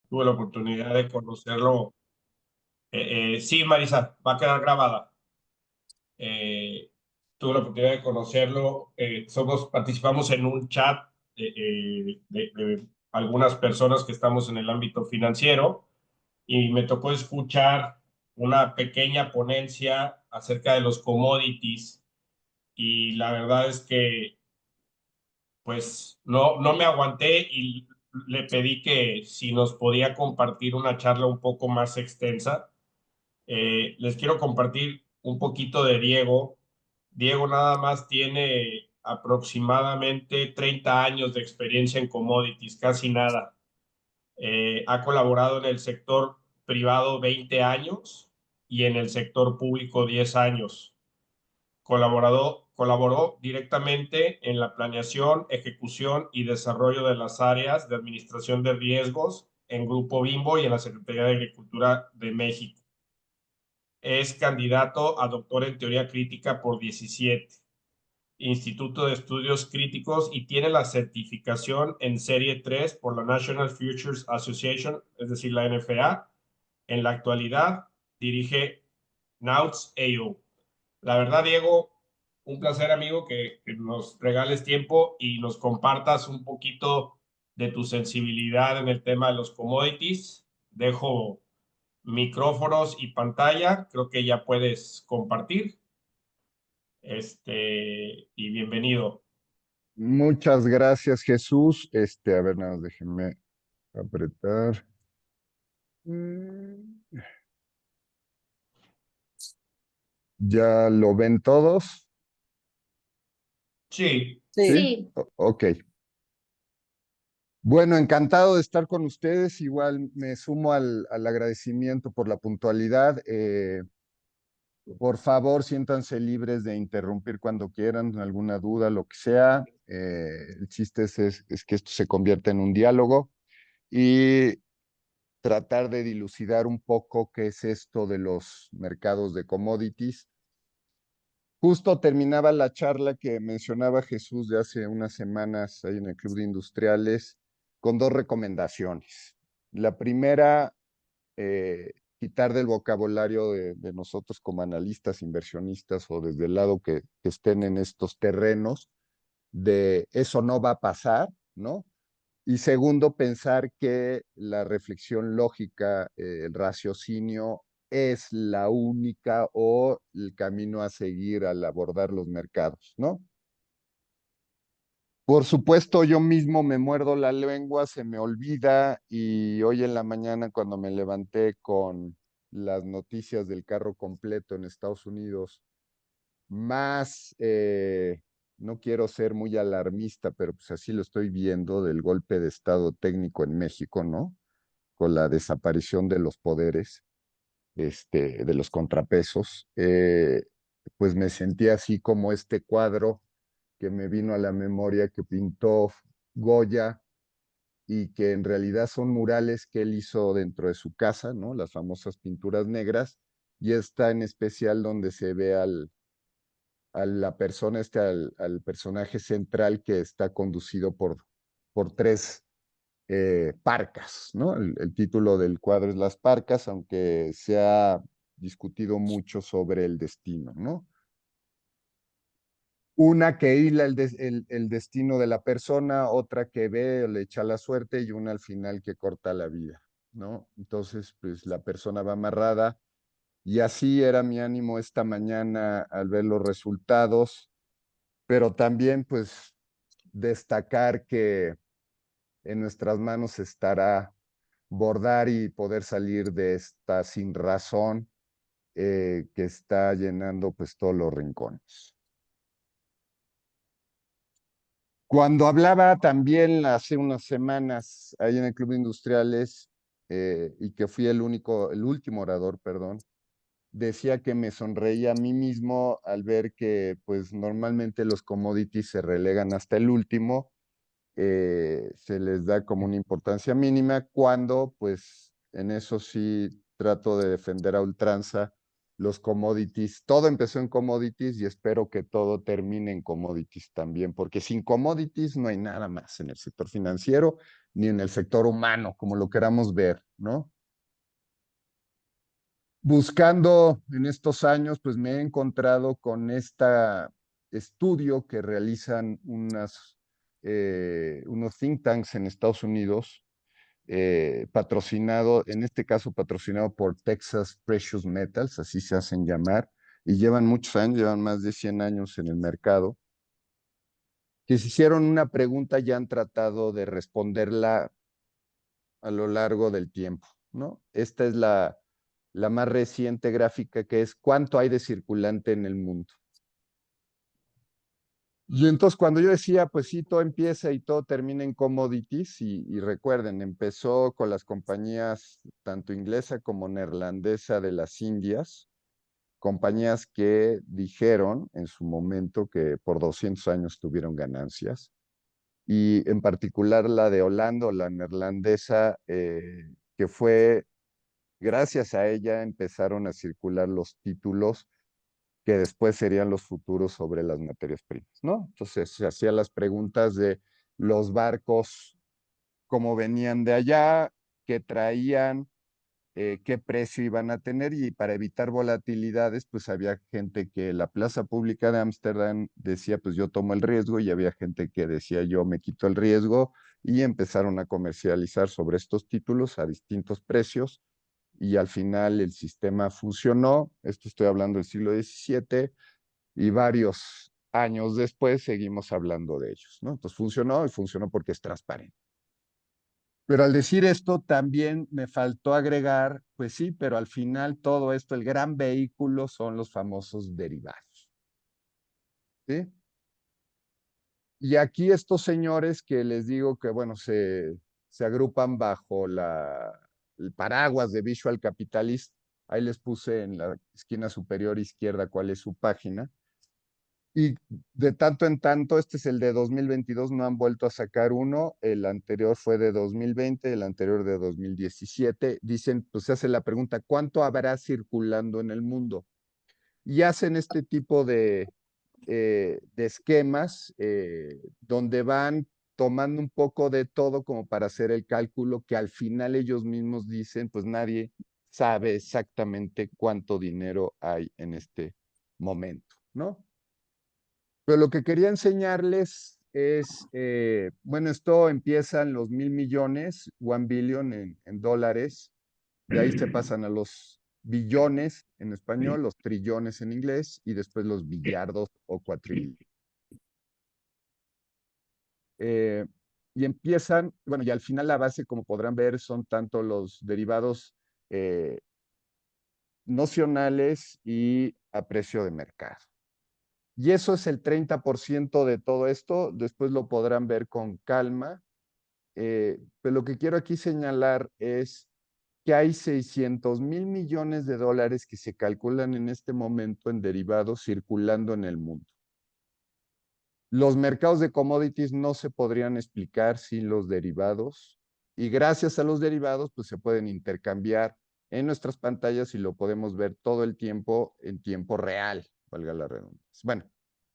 tuve la oportunidad de conocerlo. Sí, Marisa, va a quedar grabada. Eh, Tuve la oportunidad de conocerlo. Participamos en un chat de algunas personas que estamos en el ámbito financiero y me tocó escuchar una pequeña ponencia acerca de los commodities y la verdad es que pues no me aguanté y le pedí que si nos podía compartir una charla un poco más extensa. Les quiero compartir un poquito de Diego. Diego nada más tiene aproximadamente 30 años de experiencia en commodities, casi nada. Ha colaborado en el sector privado 20 años y en el sector público 10 años. Colaboró directamente en la planeación, ejecución y desarrollo de las áreas de administración de riesgos en Grupo Bimbo y en la Secretaría de Agricultura de México. Es candidato a doctor en teoría crítica por 17 Instituto de Estudios Críticos y tiene la certificación en Serie 3 por la National Futures Association, es decir, la NFA. En la actualidad dirige Nauts AO. La verdad, Diego, un placer, amigo, que nos regales tiempo y nos compartas un poquito de tu sensibilidad en el tema de los commodities. Dejo micrófonos y pantalla. Creo que ya puedes compartir. Y bienvenido. Muchas gracias, Jesús. A ver, nada, más déjenme apretar. Mm, ¿Ya lo ven todos? Sí, ¿Sí? Sí. Ok. Bueno, encantado de estar con ustedes. Igual me sumo al agradecimiento por la puntualidad. Por favor, siéntanse libres de interrumpir cuando quieran, alguna duda, lo que sea. El chiste es que esto se convierta en un diálogo y tratar de dilucidar un poco qué es esto de los mercados de commodities. Justo terminaba la charla que mencionaba Jesús de hace unas semanas ahí en el Club de Industriales con dos recomendaciones. La primera, quitar del vocabulario de nosotros como analistas, inversionistas o desde el lado que estén en estos terrenos, de eso no va a pasar, ¿no? Y segundo, pensar que la reflexión lógica, el raciocinio es la única o el camino a seguir al abordar los mercados, ¿no? Por supuesto, yo mismo me muerdo la lengua, se me olvida y hoy en la mañana cuando me levanté con las noticias del carro completo en Estados Unidos, más, no quiero ser muy alarmista, pero pues así lo estoy viendo del golpe de estado técnico en México, ¿no? Con la desaparición de los poderes, de los contrapesos, pues me sentí así como este cuadro que me vino a la memoria que pintó Goya y que en realidad son murales que él hizo dentro de su casa, ¿no? Las famosas pinturas negras, y está en especial donde se ve a la persona, al personaje central que está conducido por tres parcas, ¿no? El título del cuadro es Las Parcas, aunque se ha discutido mucho sobre el destino, ¿no? Una que hila el destino de la persona, otra que ve o le echa la suerte y una al final que corta la vida, ¿no? Entonces, pues la persona va amarrada y así era mi ánimo esta mañana al ver los resultados, pero también pues destacar que en nuestras manos estará bordar y poder salir de esta sin razón que está llenando pues todos los rincones. Cuando hablaba también hace unas semanas ahí en el Club de Industriales y que fui el último orador, perdón, decía que me sonreía a mí mismo al ver que pues normalmente los commodities se relegan hasta el último, se les da como una importancia mínima, cuando pues en eso sí trato de defender a ultranza los commodities, todo empezó en commodities y espero que todo termine en commodities también, porque sin commodities no hay nada más en el sector financiero ni en el sector humano, como lo queramos ver, ¿no? Buscando en estos años, pues me he encontrado con este estudio que realizan unos think tanks en Estados Unidos, patrocinado, en este caso patrocinado por Texas Precious Metals, así se hacen llamar, y llevan muchos años, llevan más de 100 años en el mercado, que se hicieron una pregunta y han tratado de responderla a lo largo del tiempo, ¿no? Esta es la más reciente gráfica, que es cuánto hay de circulante en el mundo. Y entonces cuando yo decía, pues sí, todo empieza y todo termina en commodities, y recuerden, empezó con las compañías tanto inglesa como neerlandesa de las Indias, compañías que dijeron en su momento que por 200 años tuvieron ganancias, y en particular la de Holanda o la neerlandesa, que fue gracias a ella empezaron a circular los títulos que después serían los futuros sobre las materias primas, ¿no? Entonces se hacían las preguntas de los barcos, cómo venían de allá, qué traían, qué precio iban a tener, y para evitar volatilidades, pues había gente que la plaza pública de Ámsterdam decía, pues yo tomo el riesgo, y había gente que decía, yo me quito el riesgo, y empezaron a comercializar sobre estos títulos a distintos precios y al final el sistema funcionó. Esto estoy hablando del siglo XVII, y varios años después seguimos hablando de ellos, ¿no? Entonces funcionó, y funcionó porque es transparente. Pero al decir esto, también me faltó agregar, pues sí, pero al final todo esto, el gran vehículo son los famosos derivados, ¿sí? Y aquí estos señores que les digo que, bueno, se agrupan bajo el paraguas de Visual Capitalist. Ahí les puse en la esquina superior izquierda cuál es su página. Y de tanto en tanto, este es el de 2022, no han vuelto a sacar uno, el anterior fue de 2020, el anterior de 2017. Dicen, pues se hace la pregunta, ¿cuánto habrá circulando en el mundo? Y hacen este tipo de esquemas, donde van tomando un poco de todo como para hacer el cálculo, que al final ellos mismos dicen, pues nadie sabe exactamente cuánto dinero hay en este momento, ¿no? Pero lo que quería enseñarles es, bueno, esto empieza en los 1.000 millones, 1 billion en dólares, de ahí se pasan a los billones en español, los trillones en inglés, y después los billardos o cuatrillones. Eh, y empiezan, bueno, y al final la base, como podrán ver, son tanto los derivados eh, nocionales y a precio de mercado. Y eso es el 30% de todo esto. Después lo podrán ver con calma. Pero lo que quiero aquí señalar es que hay 600.000 millones de dólares que se calculan en este momento en derivados circulando en el mundo. Los mercados de commodities no se podrían explicar sin los derivados, y gracias a los derivados pues se pueden intercambiar en nuestras pantallas y lo podemos ver todo el tiempo en tiempo real, valga la redundancia. Bueno,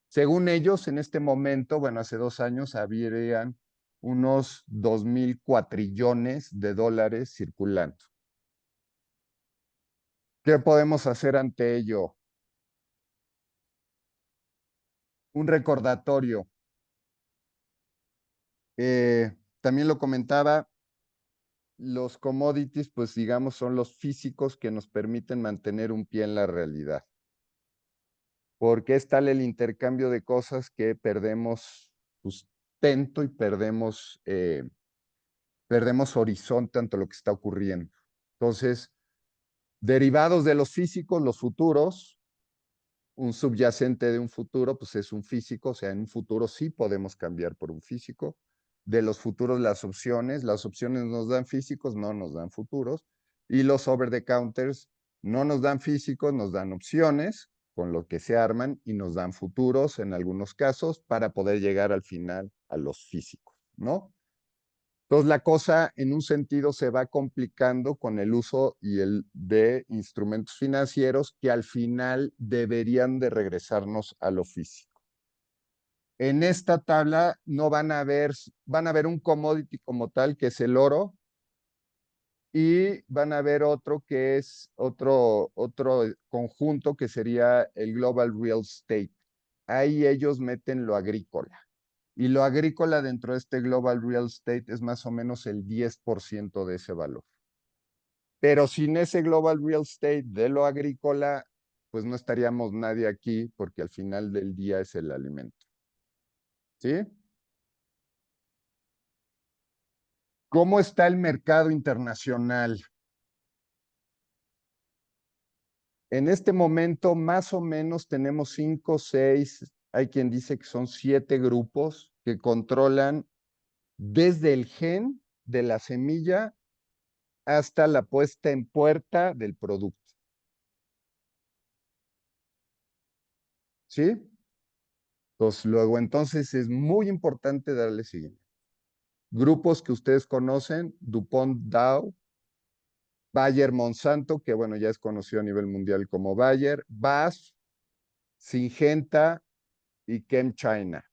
según ellos, en este momento, bueno, hace 2 años habrían unos 2.000 cuatrillones de dólares circulando. ¿Qué podemos hacer ante ello? Un recordatorio. También lo comentaba, los commodities, pues digamos, son los físicos que nos permiten mantener un pie en la realidad. Porque es tal el intercambio de cosas que perdemos sustento y perdemos horizonte ante lo que está ocurriendo. Entonces, derivados de los físicos, los futuros, un subyacente de un futuro, pues es un físico, o sea, en un futuro sí podemos cambiar por un físico. De los futuros, las opciones nos dan físicos, no nos dan futuros. Y los over the counters no nos dan físicos, nos dan opciones, con lo que se arman, y nos dan futuros en algunos casos para poder llegar al final a los físicos, ¿no? Entonces la cosa en un sentido se va complicando con el uso de instrumentos financieros que al final deberían de regresarnos a lo físico. En esta tabla no van a ver un commodity como tal, que es el oro, y van a ver otro que es otro conjunto que sería el Global Real Estate. Ahí ellos meten lo agrícola. Y lo agrícola dentro de este Global Real Estate es más o menos el 10% de ese valor. Pero sin ese Global Real Estate de lo agrícola, pues no estaríamos nadie aquí porque al final del día es el alimento. ¿Sí? ¿Cómo está el mercado internacional? En este momento, más o menos, tenemos 5, 6, hay quien dice que son 7 grupos que controlan desde el gen de la semilla hasta la puesta en puerta del producto. ¿Sí? Pues luego, entonces, es muy importante darle siguiente. Grupos que ustedes conocen: DuPont Dow, Bayer Monsanto, que bueno, ya es conocido a nivel mundial como Bayer, BASF, Syngenta y ChemChina,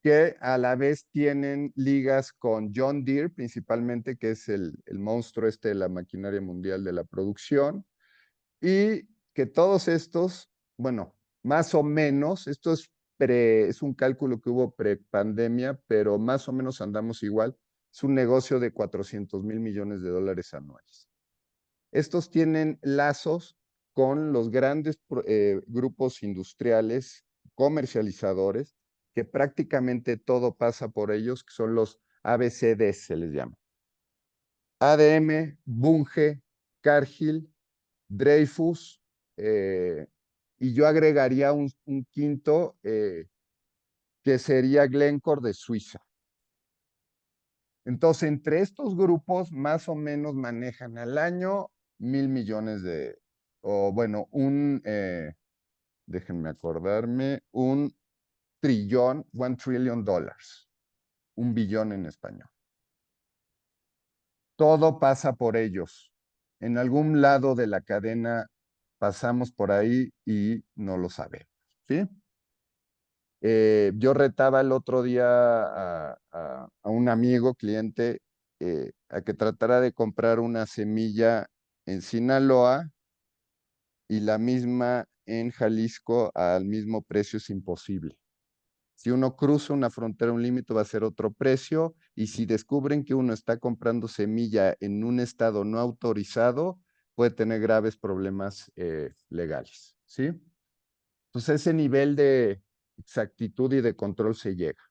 que a la vez tienen ligas con John Deere, principalmente, que es el monstruo este de la maquinaria mundial de la producción, y que todos estos, bueno, más o menos, es un cálculo que hubo pre-pandemia, pero más o menos andamos igual, es un negocio de 400,000 millones de dólares anuales. Estos tienen lazos con los grandes grupos industriales, comercializadores, que prácticamente todo pasa por ellos, que son los ABCDs, se les llama. ADM, Bunge, Cargill, Dreyfus, y yo agregaría un quinto, que sería Glencore de Suiza. Entonces, entre estos grupos, más o menos manejan al año 1,000 millones o bueno, déjenme acordarme, un trillón, $1 trillion, un billón en español. Todo pasa por ellos. En algún lado de la cadena pasamos por ahí y no lo sabemos, ¿sí? Yo retaba el otro día a un amigo, cliente, a que tratara de comprar una semilla en Sinaloa y la misma en Jalisco al mismo precio. Es imposible. Si uno cruza una frontera, un límite, va a ser otro precio, y si descubren que uno está comprando semilla en un estado no autorizado, puede tener graves problemas legales, ¿sí? Entonces, ese nivel de exactitud y de control se llega.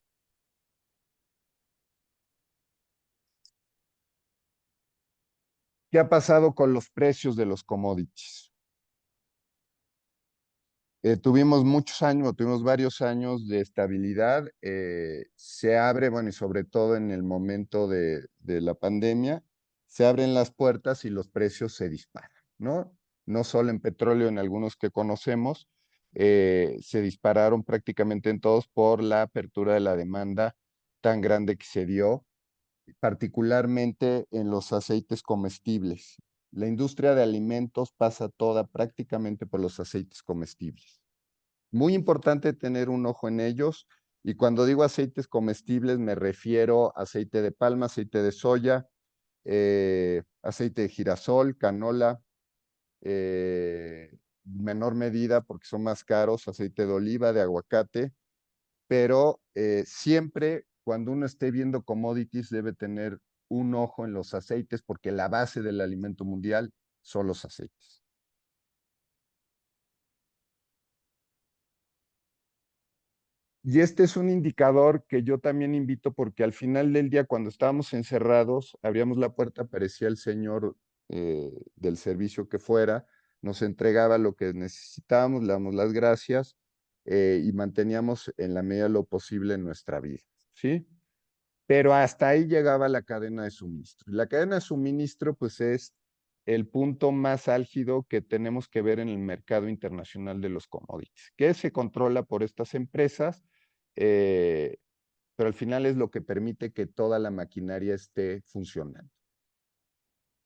¿Qué ha pasado con los precios de los commodities? Tuvimos varios años de estabilidad. Se abre, bueno, y sobre todo en el momento de la pandemia, se abren las puertas y los precios se disparan, ¿no? No solo en petróleo, en algunos que conocemos, se dispararon prácticamente en todos por la apertura de la demanda tan grande que se dio, particularmente en los aceites comestibles. La industria de alimentos pasa toda prácticamente por los aceites comestibles. Muy importante tener un ojo en ellos. Y cuando digo aceites comestibles, me refiero a aceite de palma, aceite de soya, aceite de girasol, canola, menor medida porque son más caros, aceite de oliva, de aguacate, pero siempre cuando uno esté viendo commodities debe tener un ojo en los aceites, porque la base del alimento mundial son los aceites. Y este es un indicador que yo también invito, porque al final del día, cuando estábamos encerrados, abríamos la puerta, aparecía el señor del servicio que fuera, nos entregaba lo que necesitábamos, le damos las gracias, y manteníamos en la medida de lo posible nuestra vida, ¿sí? Pero hasta ahí llegaba la cadena de suministro. La cadena de suministro, pues, es el punto más álgido que tenemos que ver en el mercado internacional de los commodities, que se controla por estas empresas. pero al final es lo que permite que toda la maquinaria esté funcionando.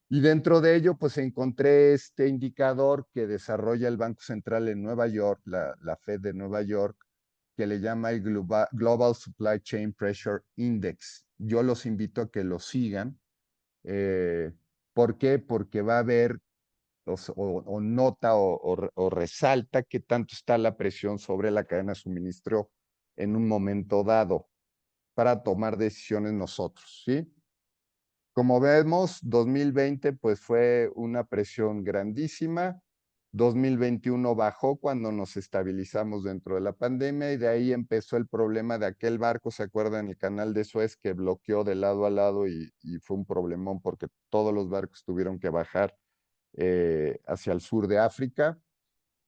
Y dentro de ello, pues encontré este indicador que desarrolla el Banco Central en Nueva York, la Fed de Nueva York, que le llama el Global Supply Chain Pressure Index. Yo los invito a que lo sigan. ¿Por qué? Porque va a haber o nota o resalta qué tanto está la presión sobre la cadena de suministro en un momento dado para tomar decisiones nosotros, ¿sí? Como vemos, 2020 pues fue una presión grandísima. 2021 bajó cuando nos estabilizamos dentro de la pandemia y de ahí empezó el problema de aquel barco, ¿se acuerdan? El canal de Suez que bloqueó de lado a lado y fue un problemón porque todos los barcos tuvieron que bajar hacia el sur de África.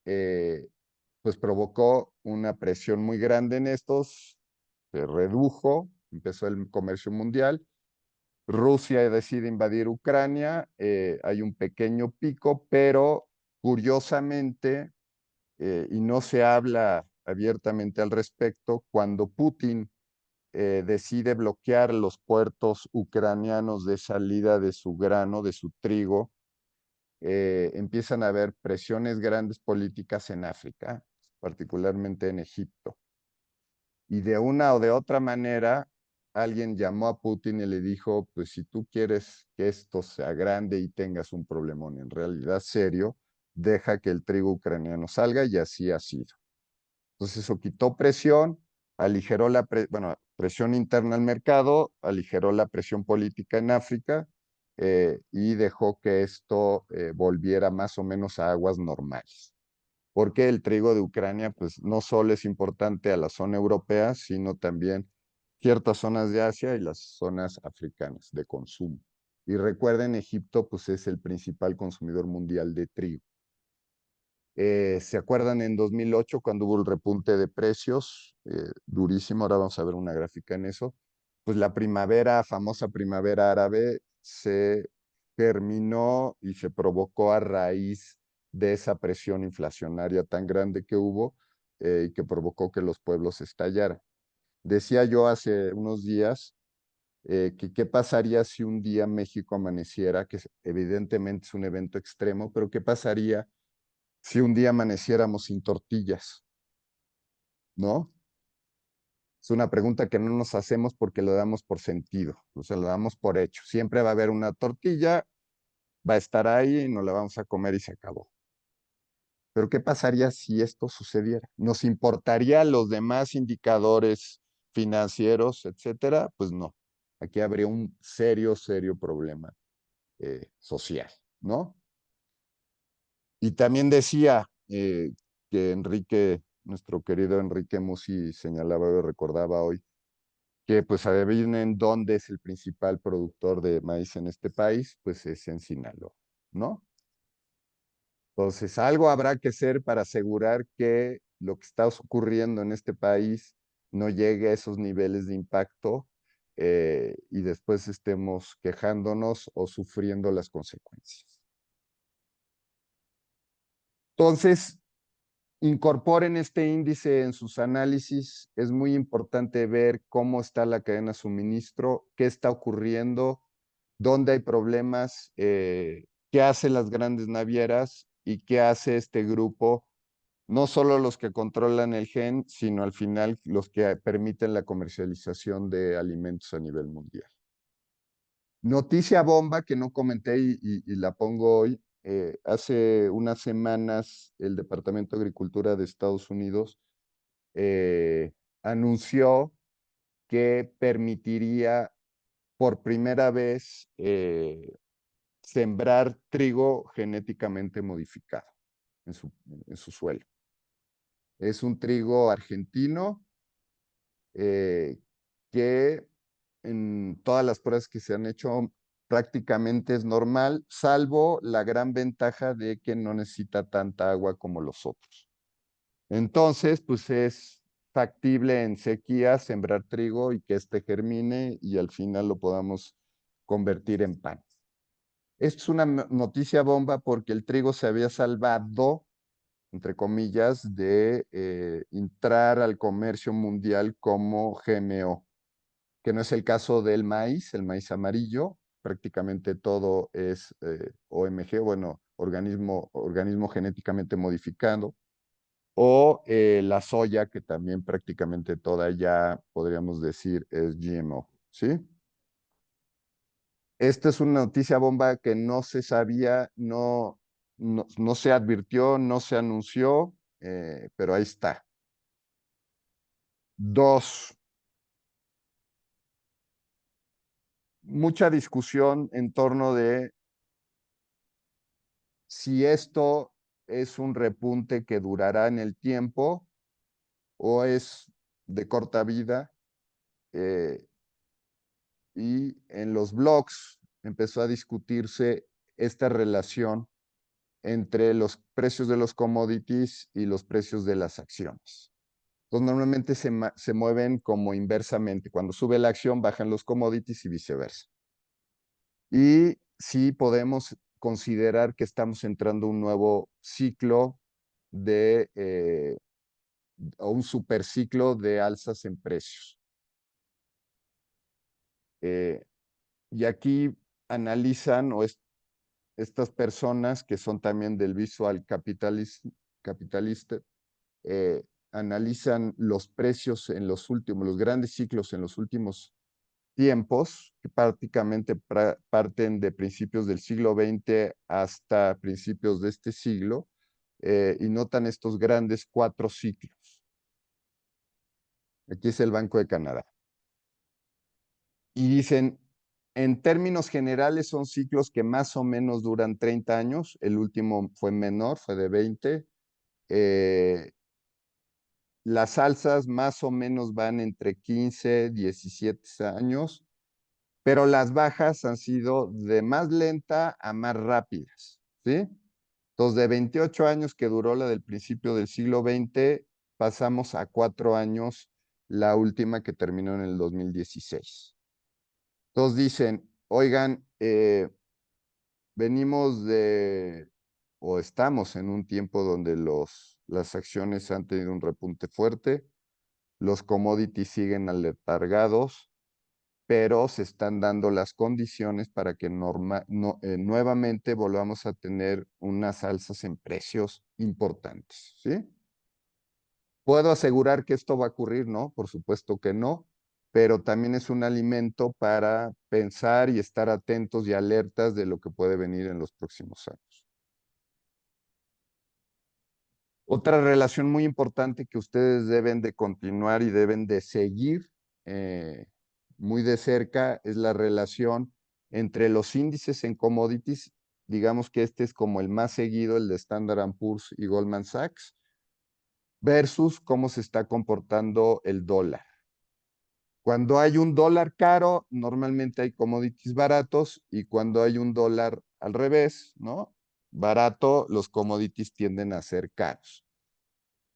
Pues provocó una presión muy grande en estos, se redujo, empezó el comercio mundial. Rusia decide invadir Ucrania, hay un pequeño pico, pero curiosamente, y no se habla abiertamente al respecto, cuando Putin decide bloquear los puertos ucranianos de salida de su grano, de su trigo, empiezan a haber presiones grandes políticas en África, particularmente en Egipto. Y de una o de otra manera, alguien llamó a Putin y le dijo, pues si tú quieres que esto sea grande y tengas un problemón en realidad serio, deja que el trigo ucraniano salga y así ha sido. Entonces eso quitó presión, aligeró la presión interna al mercado, aligeró la presión política en África y dejó que esto volviera más o menos a aguas normales porque el trigo de Ucrania, pues no solo es importante a la zona europea, sino también ciertas zonas de Asia y las zonas africanas de consumo. Y recuerden, Egipto, pues es el principal consumidor mundial de trigo. ¿Se acuerdan en 2008 cuando hubo el repunte de precios? Durísimo, ahora vamos a ver una gráfica en eso. Pues la primavera, famosa primavera árabe, se terminó y se provocó a raíz de esa presión inflacionaria tan grande que hubo y que provocó que los pueblos estallaran. Decía yo hace unos días que qué pasaría si un día México amaneciera, que evidentemente es un evento extremo, pero qué pasaría si un día amaneciéramos sin tortillas, ¿no? Es una pregunta que no nos hacemos porque lo damos por sentido, o sea, lo damos por hecho. Siempre va a haber una tortilla, va a estar ahí y nos la vamos a comer y se acabó. Pero ¿qué pasaría si esto sucediera? ¿Nos importaría los demás indicadores financieros, etcétera? Pues no. Aquí habría un serio, serio problema social, ¿no? Y también decía que Enrique, nuestro querido Enrique Musi señalaba y recordaba hoy, que pues adivinen dónde es el principal productor de maíz en este país, pues es en Sinaloa, ¿no? Entonces, algo habrá que hacer para asegurar que lo que está ocurriendo en este país no llegue a esos niveles de impacto y después estemos quejándonos o sufriendo las consecuencias. Entonces, incorporen este índice en sus análisis. Es muy importante ver cómo está la cadena de suministro, qué está ocurriendo, dónde hay problemas, qué hacen las grandes navieras y qué hace este grupo, no solo los que controlan el gen, sino al final los que permiten la comercialización de alimentos a nivel mundial. Noticia bomba que no comenté y la pongo hoy. Hace unas semanas el Departamento de Agricultura de Estados Unidos anunció que permitiría por primera vez sembrar trigo genéticamente modificado en su suelo. Es un trigo argentino que en todas las pruebas que se han hecho prácticamente es normal, salvo la gran ventaja de que no necesita tanta agua como los otros. Entonces, pues es factible en sequía sembrar trigo y que éste germine y al final lo podamos convertir en pan. Esto es una noticia bomba porque el trigo se había salvado, entre comillas, de entrar al comercio mundial como GMO. que no es el caso del maíz, el maíz amarillo. Prácticamente todo es OMG, bueno, organismo genéticamente modificado, o la soya, que también prácticamente toda ya podríamos decir es GMO, ¿sí? Esta es una noticia bomba que no se sabía, no se advirtió, no se anunció, pero ahí está. Dos, mucha discusión en torno de si esto es un repunte que durará en el tiempo o es de corta vida. eh, y en los blogs empezó a discutirse esta relación entre los precios de los commodities y los precios de las acciones. Entonces, normalmente se mueven como inversamente. Cuando sube la acción, bajan los commodities y viceversa. Y sí podemos considerar que estamos entrando a un nuevo ciclo o un superciclo de alzas en precios. Eh, y aquí analizan, estas personas que son también del visual capitalista, eh, analizan los precios en los grandes ciclos en los últimos tiempos, que prácticamente parten de principios del siglo XX hasta principios de este siglo, y notan estos grandes 4 ciclos. Aquí es el Banco de Canadá. Y dicen, en términos generales son ciclos que más o menos duran 30 años, el último fue menor, fue de 20. Las alzas más o menos van entre 15, 17 años, pero las bajas han sido de más lenta a más rápidas, ¿sí? Entonces, de 28 años que duró la del principio del siglo XX, pasamos a 4 años, la última que terminó en el 2016. Entonces dicen, oigan, venimos o estamos en un tiempo donde las acciones han tenido un repunte fuerte, los commodities siguen aletargados, pero se están dando las condiciones para que nuevamente volvamos a tener unas alzas en precios importantes, ¿sí? ¿Puedo asegurar que esto va a ocurrir? No, por supuesto que no, pero también es un alimento para pensar y estar atentos y alertas de lo que puede venir en los próximos años. Otra relación muy importante que ustedes deben de continuar y deben de seguir muy de cerca es la relación entre los índices en commodities. Digamos que este es como el más seguido, el de Standard Poor's y Goldman Sachs, versus cómo se está comportando el dólar. Cuando hay un dólar caro, normalmente hay commodities baratos, y cuando hay un dólar al revés, ¿no? Barato, los commodities tienden a ser caros.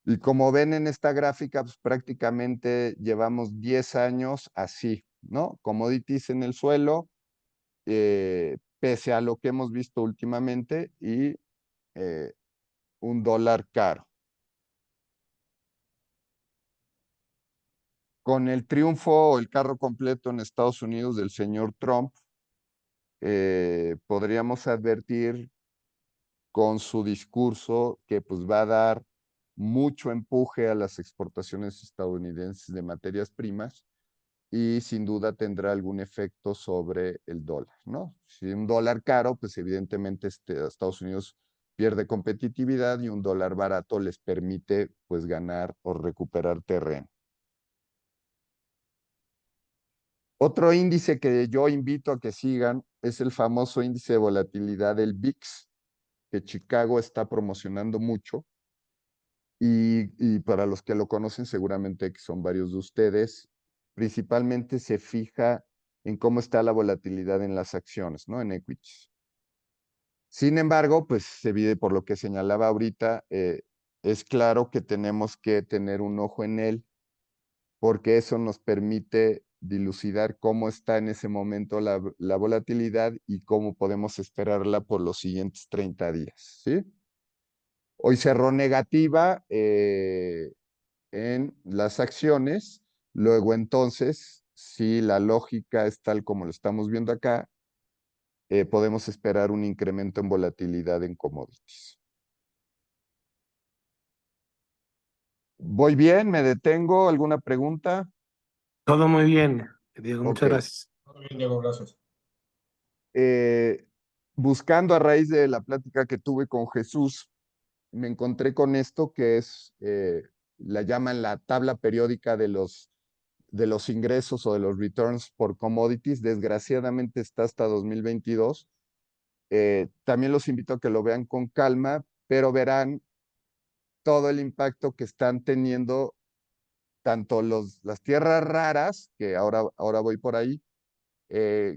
Y como ven en esta gráfica, pues prácticamente llevamos 10 años así, ¿no? Commodities en el suelo, pese a lo que hemos visto últimamente, y un dólar caro. Con el triunfo o el carro completo en Estados Unidos del señor Trump, podríamos advertir con su discurso que pues va a dar mucho empuje a las exportaciones estadounidenses de materias primas, y sin duda tendrá algún efecto sobre el dólar, ¿no? Si un dólar caro, pues evidentemente Estados Unidos pierde competitividad, y un dólar barato les permite pues ganar o recuperar terreno. Otro índice que yo invito a que sigan es el famoso índice de volatilidad del VIX, que Chicago está promocionando mucho. Y para los que lo conocen, seguramente que son varios de ustedes, principalmente se fija en cómo está la volatilidad en las acciones, ¿no? En equities. Sin embargo, pues se vive por lo que señalaba ahorita, es claro que tenemos que tener un ojo en él, porque eso nos permite dilucidar cómo está en ese momento la volatilidad y cómo podemos esperarla por los siguientes 30 días, ¿sí? Hoy cerró negativa en las acciones, luego entonces si la lógica es tal como lo estamos viendo acá, podemos esperar un incremento en volatilidad en commodities. ¿Voy bien? ¿Me detengo? ¿Alguna pregunta? Todo muy bien, Diego, Ok. muchas gracias. Muy bien, Diego, gracias. Eh, Buscando a raíz de la plática que tuve con Jesús, me encontré con esto que es, la llaman la tabla periódica de los ingresos o de los returns por commodities. Desgraciadamente está hasta 2022. También los invito a que lo vean con calma, pero verán todo el impacto que están teniendo tanto las tierras raras, que ahora voy por ahí,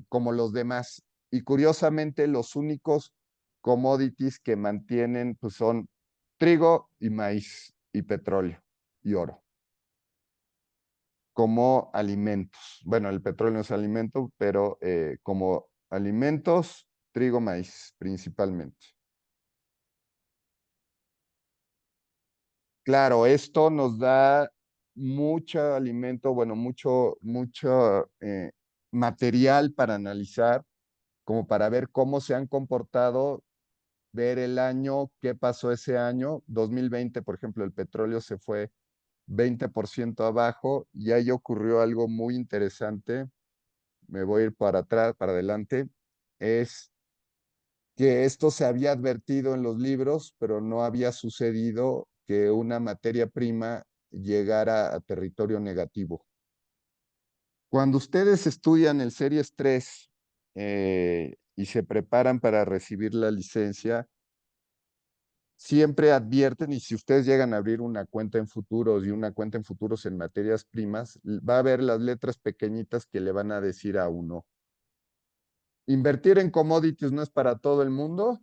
como los demás. Y curiosamente, los únicos commodities que mantienen pues, son trigo y maíz y petróleo y oro como alimentos. Bueno, el petróleo no es alimento, pero como alimentos, trigo, maíz principalmente. Claro, esto nos da mucho alimento, bueno, mucho material para analizar, como para ver cómo se han comportado, ver el año, qué pasó ese año. 2020, por ejemplo, el petróleo se fue 20% abajo y ahí ocurrió algo muy interesante. Me voy a ir para atrás, para adelante. Es que esto se había advertido en los libros, pero no había sucedido que una materia prima llegara a territorio negativo. Cuando ustedes estudian el Series 3 y se preparan para recibir la licencia, siempre advierten, y si ustedes llegan a abrir una cuenta en futuros y una cuenta en futuros en materias primas, va a haber las letras pequeñitas que le van a decir a uno, invertir en commodities no es para todo el mundo,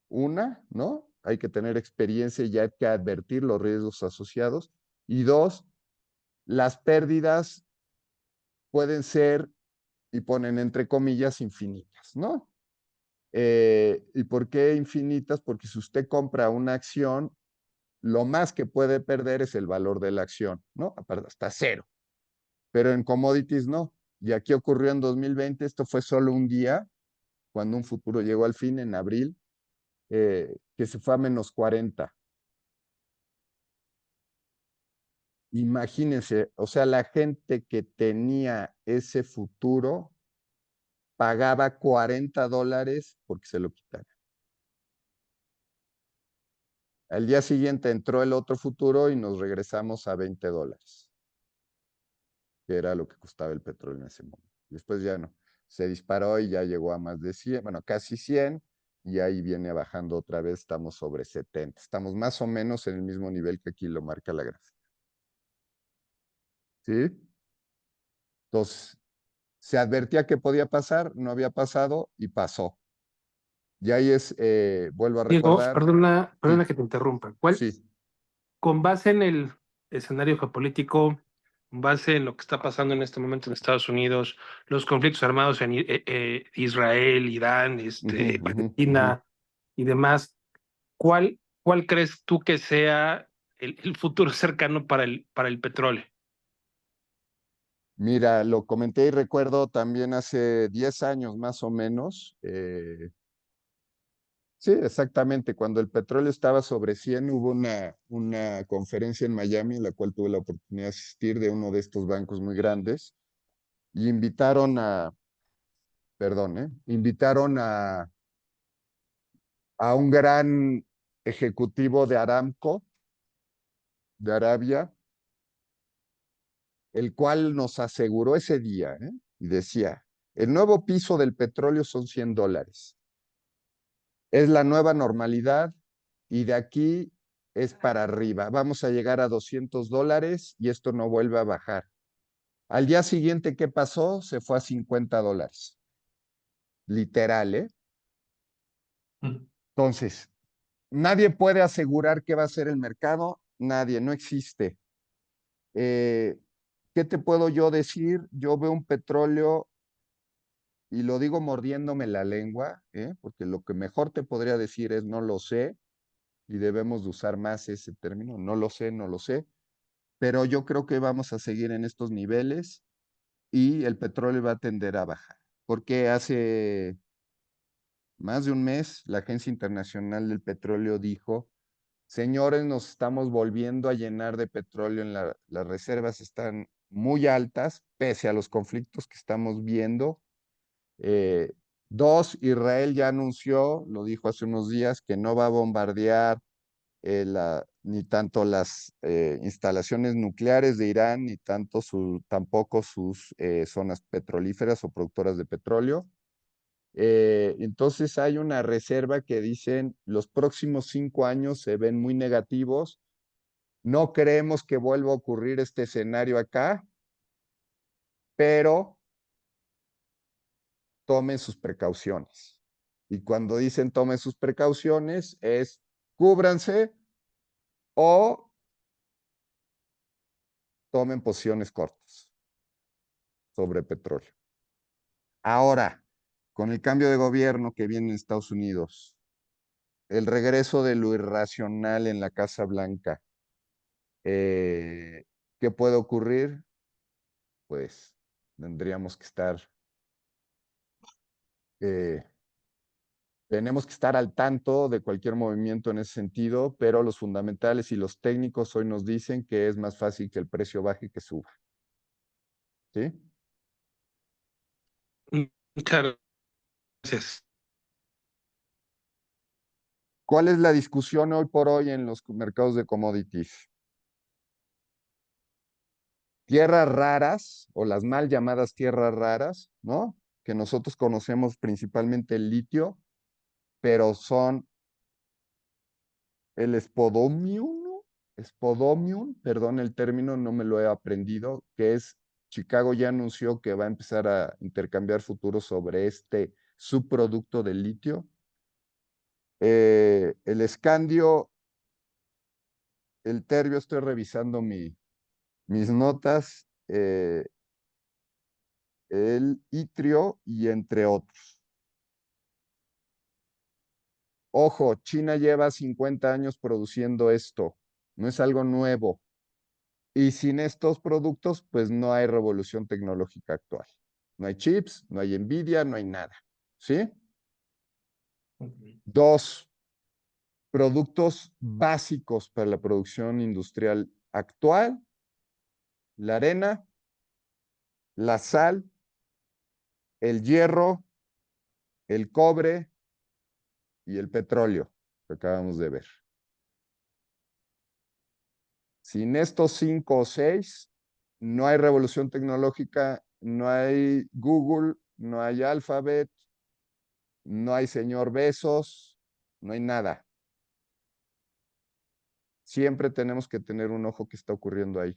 ¿no? Hay que tener experiencia y hay que advertir los riesgos asociados. Y dos, las pérdidas pueden ser, y ponen entre comillas, infinitas, ¿no? ¿Y por qué infinitas? Porque si usted compra una acción, lo más que puede perder es el valor de la acción, ¿no? Hasta cero. Pero en commodities no. Y aquí ocurrió en 2020, esto fue solo un día, cuando un futuro llegó al fin en abril, que se fue a -40. Imagínense, o sea, la gente que tenía ese futuro pagaba $40 porque se lo quitaran. Al día siguiente entró el otro futuro y nos regresamos a $20, que era lo que costaba el petróleo en ese momento. Después ya no, se disparó y ya llegó a más de 100, bueno, casi 100, y ahí viene bajando otra vez, estamos sobre 70. Estamos más o menos en el mismo nivel que aquí lo marca la gráfica. ¿Sí? Entonces, se advertía que podía pasar, no había pasado y pasó. Y ahí vuelvo a Diego, recordar, perdona sí, que te interrumpa. ¿Cuál, sí, con base en el escenario geopolítico, con base en lo que está pasando en este momento en Estados Unidos, los conflictos armados en Israel, Irán, ujú, ujú, ujú. Palestina y demás, ¿cuál crees tú que sea el futuro cercano para el petróleo? Mira, lo comenté y recuerdo también hace 10 años más o menos, sí, exactamente, cuando el petróleo estaba sobre 100, hubo una conferencia en Miami en la cual tuve la oportunidad de asistir de uno de estos bancos muy grandes y invitaron a un gran ejecutivo de Aramco, de Arabia, el cual nos aseguró ese día, y decía, el nuevo piso del petróleo son $100. Es la nueva normalidad y de aquí es para arriba. Vamos a llegar a $200 y esto no vuelve a bajar. Al día siguiente, ¿qué pasó? Se fue a $50. Literal, ¿eh? Entonces, nadie puede asegurar qué va a ser el mercado. Nadie, no existe. Eh, ¿Qué te puedo yo decir? Yo veo un petróleo y lo digo mordiéndome la lengua, porque lo que mejor te podría decir es no lo sé y debemos de usar más ese término, no lo sé, no lo sé, pero yo creo que vamos a seguir en estos niveles y el petróleo va a tender a bajar. Porque hace más de un mes la Agencia Internacional del Petróleo dijo: señores, nos estamos volviendo a llenar de petróleo, las reservas están muy altas, pese a los conflictos que estamos viendo. Dos, Israel ya anunció, lo dijo hace unos días, que no va a bombardear ni tanto las instalaciones nucleares de Irán, ni tampoco sus zonas petrolíferas o productoras de petróleo. Entonces hay una reserva que dicen los próximos 5 años se ven muy negativos. No creemos que vuelva a ocurrir este escenario acá, pero tomen sus precauciones. Y cuando dicen tomen sus precauciones es cúbranse o tomen posiciones cortas sobre petróleo. Ahora, con el cambio de gobierno que viene en Estados Unidos, el regreso de lo irracional en la Casa Blanca, ¿qué puede ocurrir? Pues tendríamos que estar, tenemos que estar al tanto de cualquier movimiento en ese sentido, pero los fundamentales y los técnicos hoy nos dicen que es más fácil que el precio baje que suba. ¿Sí? Muchas gracias. ¿Cuál es la discusión hoy por hoy en los mercados de commodities? Tierras raras o las mal llamadas tierras raras, ¿no? Que nosotros conocemos principalmente el litio, pero son el spodomium, perdón el término, no me lo he aprendido, que es Chicago ya anunció que va a empezar a intercambiar futuros sobre este subproducto del litio. El escandio, el terbio, estoy revisando mis notas, el itrio y entre otros. Ojo, China lleva 50 años produciendo esto, no es algo nuevo. Y sin estos productos, pues no hay revolución tecnológica actual. No hay chips, no hay Nvidia, no hay nada. ¿Sí? Dos, productos básicos para la producción industrial actual: la arena, la sal, el hierro, el cobre y el petróleo, que acabamos de ver. Sin estos 5 o 6, no hay revolución tecnológica, no hay Google, no hay Alphabet, no hay señor Besos, no hay nada. Siempre tenemos que tener un ojo que está ocurriendo ahí.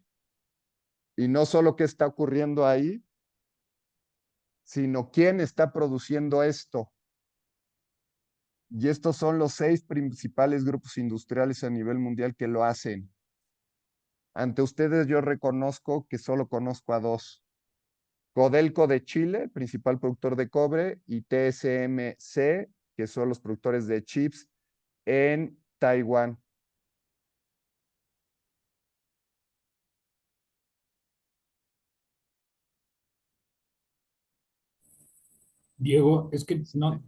Y no solo qué está ocurriendo ahí, sino quién está produciendo esto. Y estos son los 6 principales grupos industriales a nivel mundial que lo hacen. Ante ustedes yo reconozco que solo conozco a 2. Codelco de Chile, principal productor de cobre, y TSMC, que son los productores de chips en Taiwán. Diego, es que no,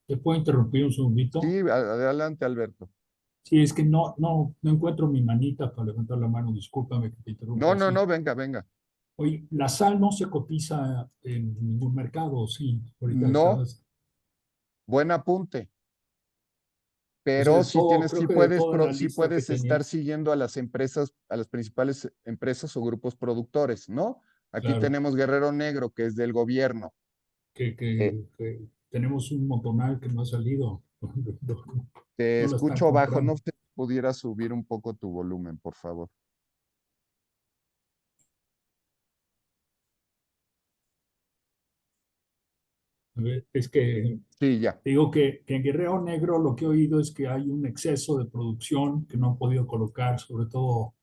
¿te puedo interrumpir un segundito? Sí, adelante, Alberto. Sí, es que no encuentro mi manita para levantar la mano, discúlpame que te interrumpa así. No, venga, venga. Oye, la sal no se cotiza en ningún mercado, sí, ahorita No, estás, buen apunte. o sea, Pero de todo, creo que de toda la sí lista que puedes tenía, estar siguiendo a las empresas, a las principales empresas o grupos productores, ¿no? Aquí claro, tenemos Guerrero Negro, que es del gobierno. Eh, que tenemos un montonal que no ha salido, Te no la están escucho bajo, no comprando. sé si pudiera subir un poco tu volumen, por favor. A ver, es que Sí, ya. digo que en Guerrero Negro lo que he oído es que hay un exceso de producción que no han podido colocar, sobre todo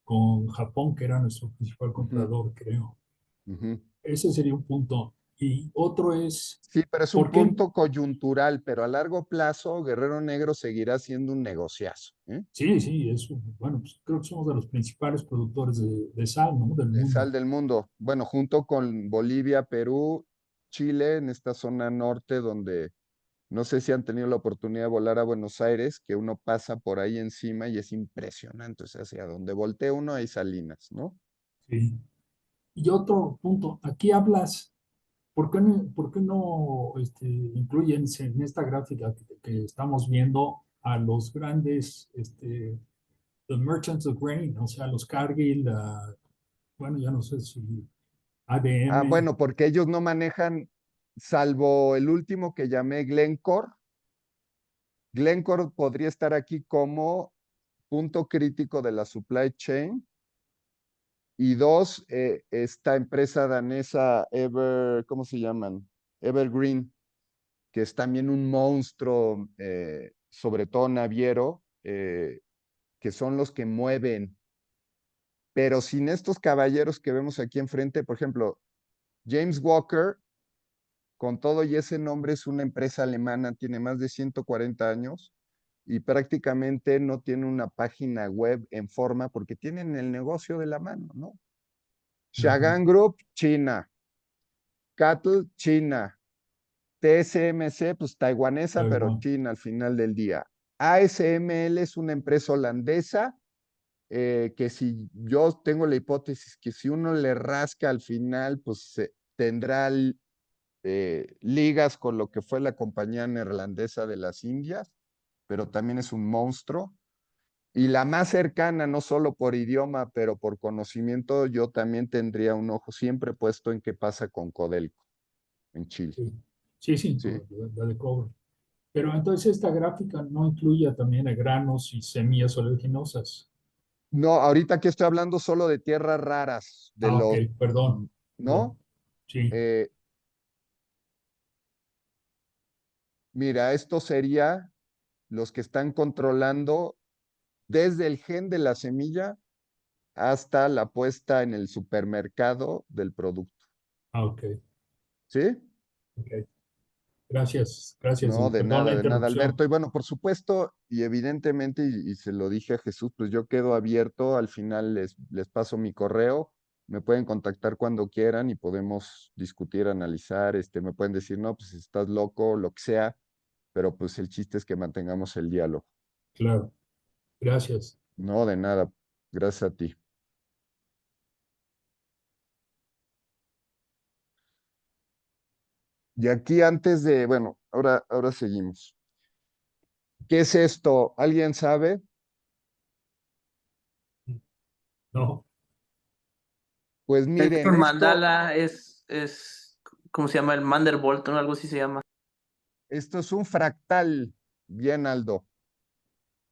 con Japón, que era nuestro principal Ujú, comprador, creo. ujú. Ese sería un punto. Y otro es, Sí, pero es un ¿por qué? punto coyuntural, pero a largo plazo Guerrero Negro seguirá siendo un negociazo, ¿eh? Sí, sí, eso. Bueno, pues creo que somos de los principales productores de sal, ¿no? Del De mundo. sal del mundo. Bueno, junto con Bolivia, Perú, Chile, en esta zona norte donde no sé si han tenido la oportunidad de volar a Buenos Aires, que uno pasa por ahí encima y es impresionante. O sea, hacia donde voltee uno hay salinas, ¿no? Sí. Y otro punto, aquí hablas, por qué no incluyen en esta gráfica que estamos viendo a los grandes, los merchants of grain, o sea, los Cargill, bueno, ya no sé si Ah, ADM, bueno, porque ellos no manejan, salvo el último que llamé Glencore. Glencore podría estar aquí como punto crítico de la supply chain. Y dos, esta empresa danesa ¿cómo se llaman? Evergreen, que es también un monstruo, sobre todo naviero, que son los que mueven. Pero sin estos caballeros que vemos aquí enfrente, por ejemplo, James Walker, con todo y ese nombre, es una empresa alemana, tiene más de 140 años y prácticamente no tiene una página web en forma porque tienen el negocio de la mano, ¿no? ajá, Shagan Group, China. Cattle, China. TSMC, pues taiwanesa, pero Taiwán. China al final del día. ASML es una empresa holandesa que si yo tengo la hipótesis que si uno le rasca al final, pues tendrá ligas con lo que fue la compañía neerlandesa de las Indias, pero también es un monstruo. Y la más cercana, no solo por idioma, pero por conocimiento, yo también tendría un ojo siempre puesto en qué pasa con Codelco en Chile. Sí, sí, sí, Sí. la de cobre. Pero entonces esta gráfica no incluye también a granos y semillas oleaginosas. No, ahorita que estoy hablando solo de tierras raras, de Ah, ok, los, perdón, perdón. ¿no? Sí, Eh, Mira, esto sería los que están controlando desde el gen de la semilla hasta la puesta en el supermercado del producto. ah, ok, ¿Sí? ok. Gracias, gracias y No, perdón la de nada, interrupción. Alberto. Y bueno, por supuesto, y evidentemente, y se lo dije a Jesús, pues yo quedo abierto, al final les paso mi correo, me pueden contactar cuando quieran y podemos discutir, analizar, me pueden decir, no, pues estás loco, lo que sea, pero pues el chiste es que mantengamos el diálogo. Claro, gracias. No, de nada, gracias a ti. Y aquí antes de, bueno, ahora seguimos. ¿Qué es esto? ¿Alguien sabe? No, Pues Héctor miren, Mandala ¿cómo se llama? El Mandelbrot, ¿no? Algo así se llama. esto es un fractal, bien Aldo.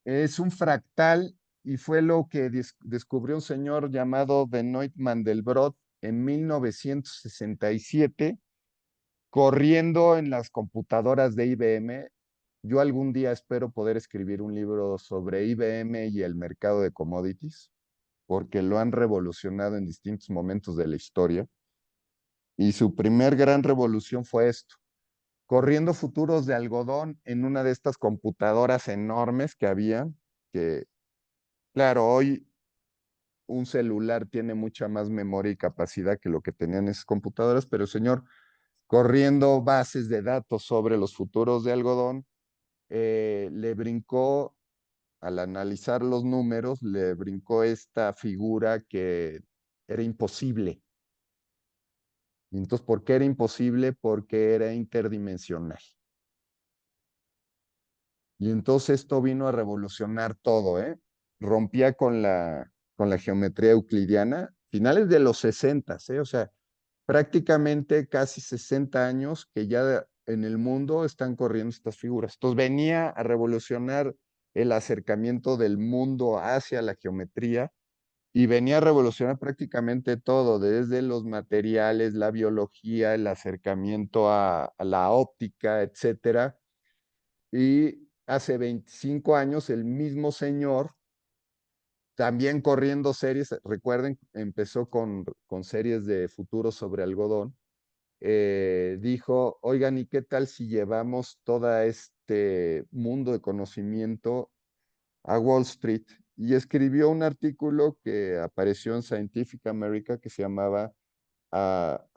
Es un fractal y fue lo que descubrió un señor llamado Benoit Mandelbrot en 1967, corriendo en las computadoras de IBM. Yo algún día espero poder escribir un libro sobre IBM y el mercado de commodities, porque lo han revolucionado en distintos momentos de la historia. Y su primer gran revolución fue esto, corriendo futuros de algodón en una de estas computadoras enormes que había, que claro, hoy un celular tiene mucha más memoria y capacidad que lo que tenían esas computadoras, pero el señor corriendo bases de datos sobre los futuros de algodón, le brincó, al analizar los números, le brincó esta figura que era imposible. Y entonces, ¿por qué era imposible? Porque era interdimensional. Y entonces esto vino a revolucionar todo, ¿eh? Rompía con la geometría euclidiana, finales de los 60, ¿eh? O sea, prácticamente casi 60 años que ya en el mundo están corriendo estas figuras. Entonces venía a revolucionar el acercamiento del mundo hacia la geometría y venía a revolucionar prácticamente todo, desde los materiales, la biología, el acercamiento a la óptica, etcétera. Y hace 25 años el mismo señor, también corriendo series, recuerden, empezó con series de futuros sobre algodón, dijo, oigan, ¿y qué tal si llevamos todo este mundo de conocimiento a Wall Street? Y escribió un artículo que apareció en Scientific America que se llamaba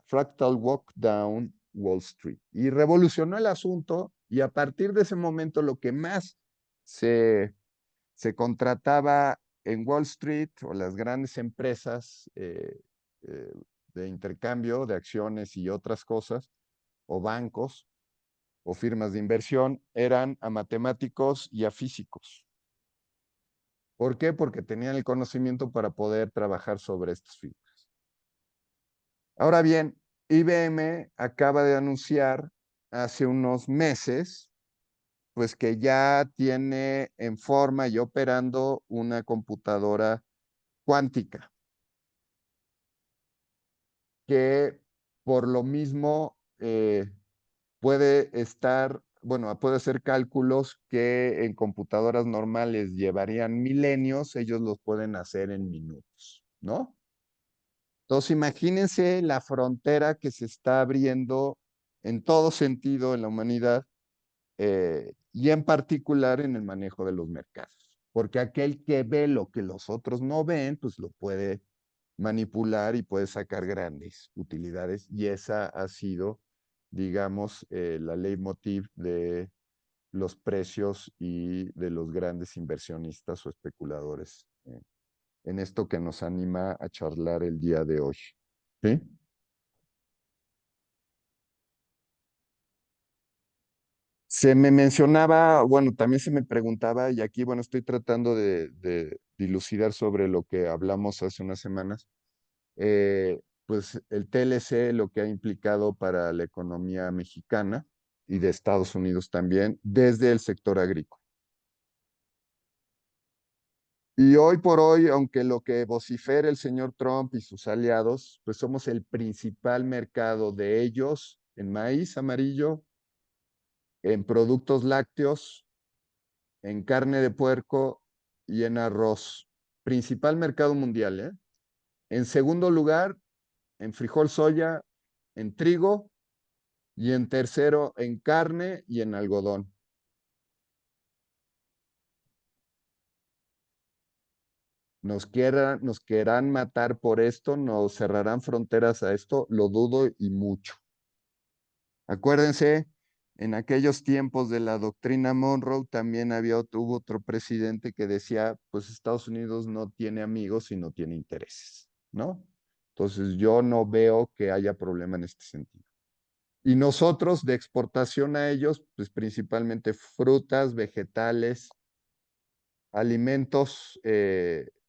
Fractal Walk Down Wall Street. Y revolucionó el asunto y a partir de ese momento lo que más se contrataba en Wall Street o las grandes empresas eh, de intercambio de acciones y otras cosas, o bancos o firmas de inversión, eran a matemáticos y a físicos. ¿Por qué? Porque tenían el conocimiento para poder trabajar sobre estas figuras. Ahora bien, IBM acaba de anunciar hace unos meses pues que ya tiene en forma y operando una computadora cuántica, que por lo mismo puede estar, bueno, puede hacer cálculos que en computadoras normales llevarían milenios, ellos los pueden hacer en minutos, ¿no? Entonces imagínense la frontera que se está abriendo en todo sentido en la humanidad y en particular en el manejo de los mercados. Porque aquel que ve lo que los otros no ven, pues lo puede manipular y puede sacar grandes utilidades. Y esa ha sido, digamos, la leitmotiv de los precios y de los grandes inversionistas o especuladores en esto que nos anima a charlar el día de hoy. ¿Sí? Se me mencionaba, bueno, también se me preguntaba, y aquí, bueno, estoy tratando de dilucidar sobre lo que hablamos hace unas semanas, pues el TLC, lo que ha implicado para la economía mexicana y de Estados Unidos también, desde el sector agrícola. Y hoy por hoy, aunque lo que vocifera el señor Trump y sus aliados, pues somos el principal mercado de ellos en maíz amarillo, en productos lácteos, en carne de puerco y en arroz. Principal mercado mundial, ¿eh? En segundo lugar, en frijol soya, en trigo y en tercero, en carne y en algodón. Nos querrán matar por esto, nos cerrarán fronteras a esto, lo dudo y mucho. Acuérdense, en aquellos tiempos de la doctrina Monroe también hubo otro presidente que decía, pues Estados Unidos no tiene amigos y no tiene intereses, ¿no? Entonces yo no veo que haya problema en este sentido. Y nosotros de exportación a ellos, pues principalmente frutas, vegetales, alimentos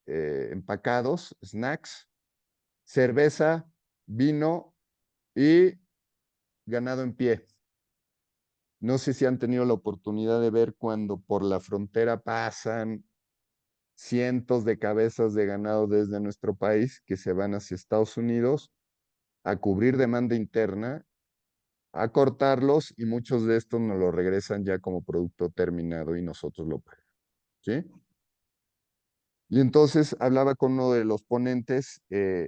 empacados, snacks, cerveza, vino y ganado en pie. No sé si han tenido la oportunidad de ver cuando por la frontera pasan cientos de cabezas de ganado desde nuestro país que se van hacia Estados Unidos a cubrir demanda interna, a cortarlos y muchos de estos nos lo regresan ya como producto terminado y nosotros lo pagamos. ¿Sí? Y entonces hablaba con uno de los ponentes,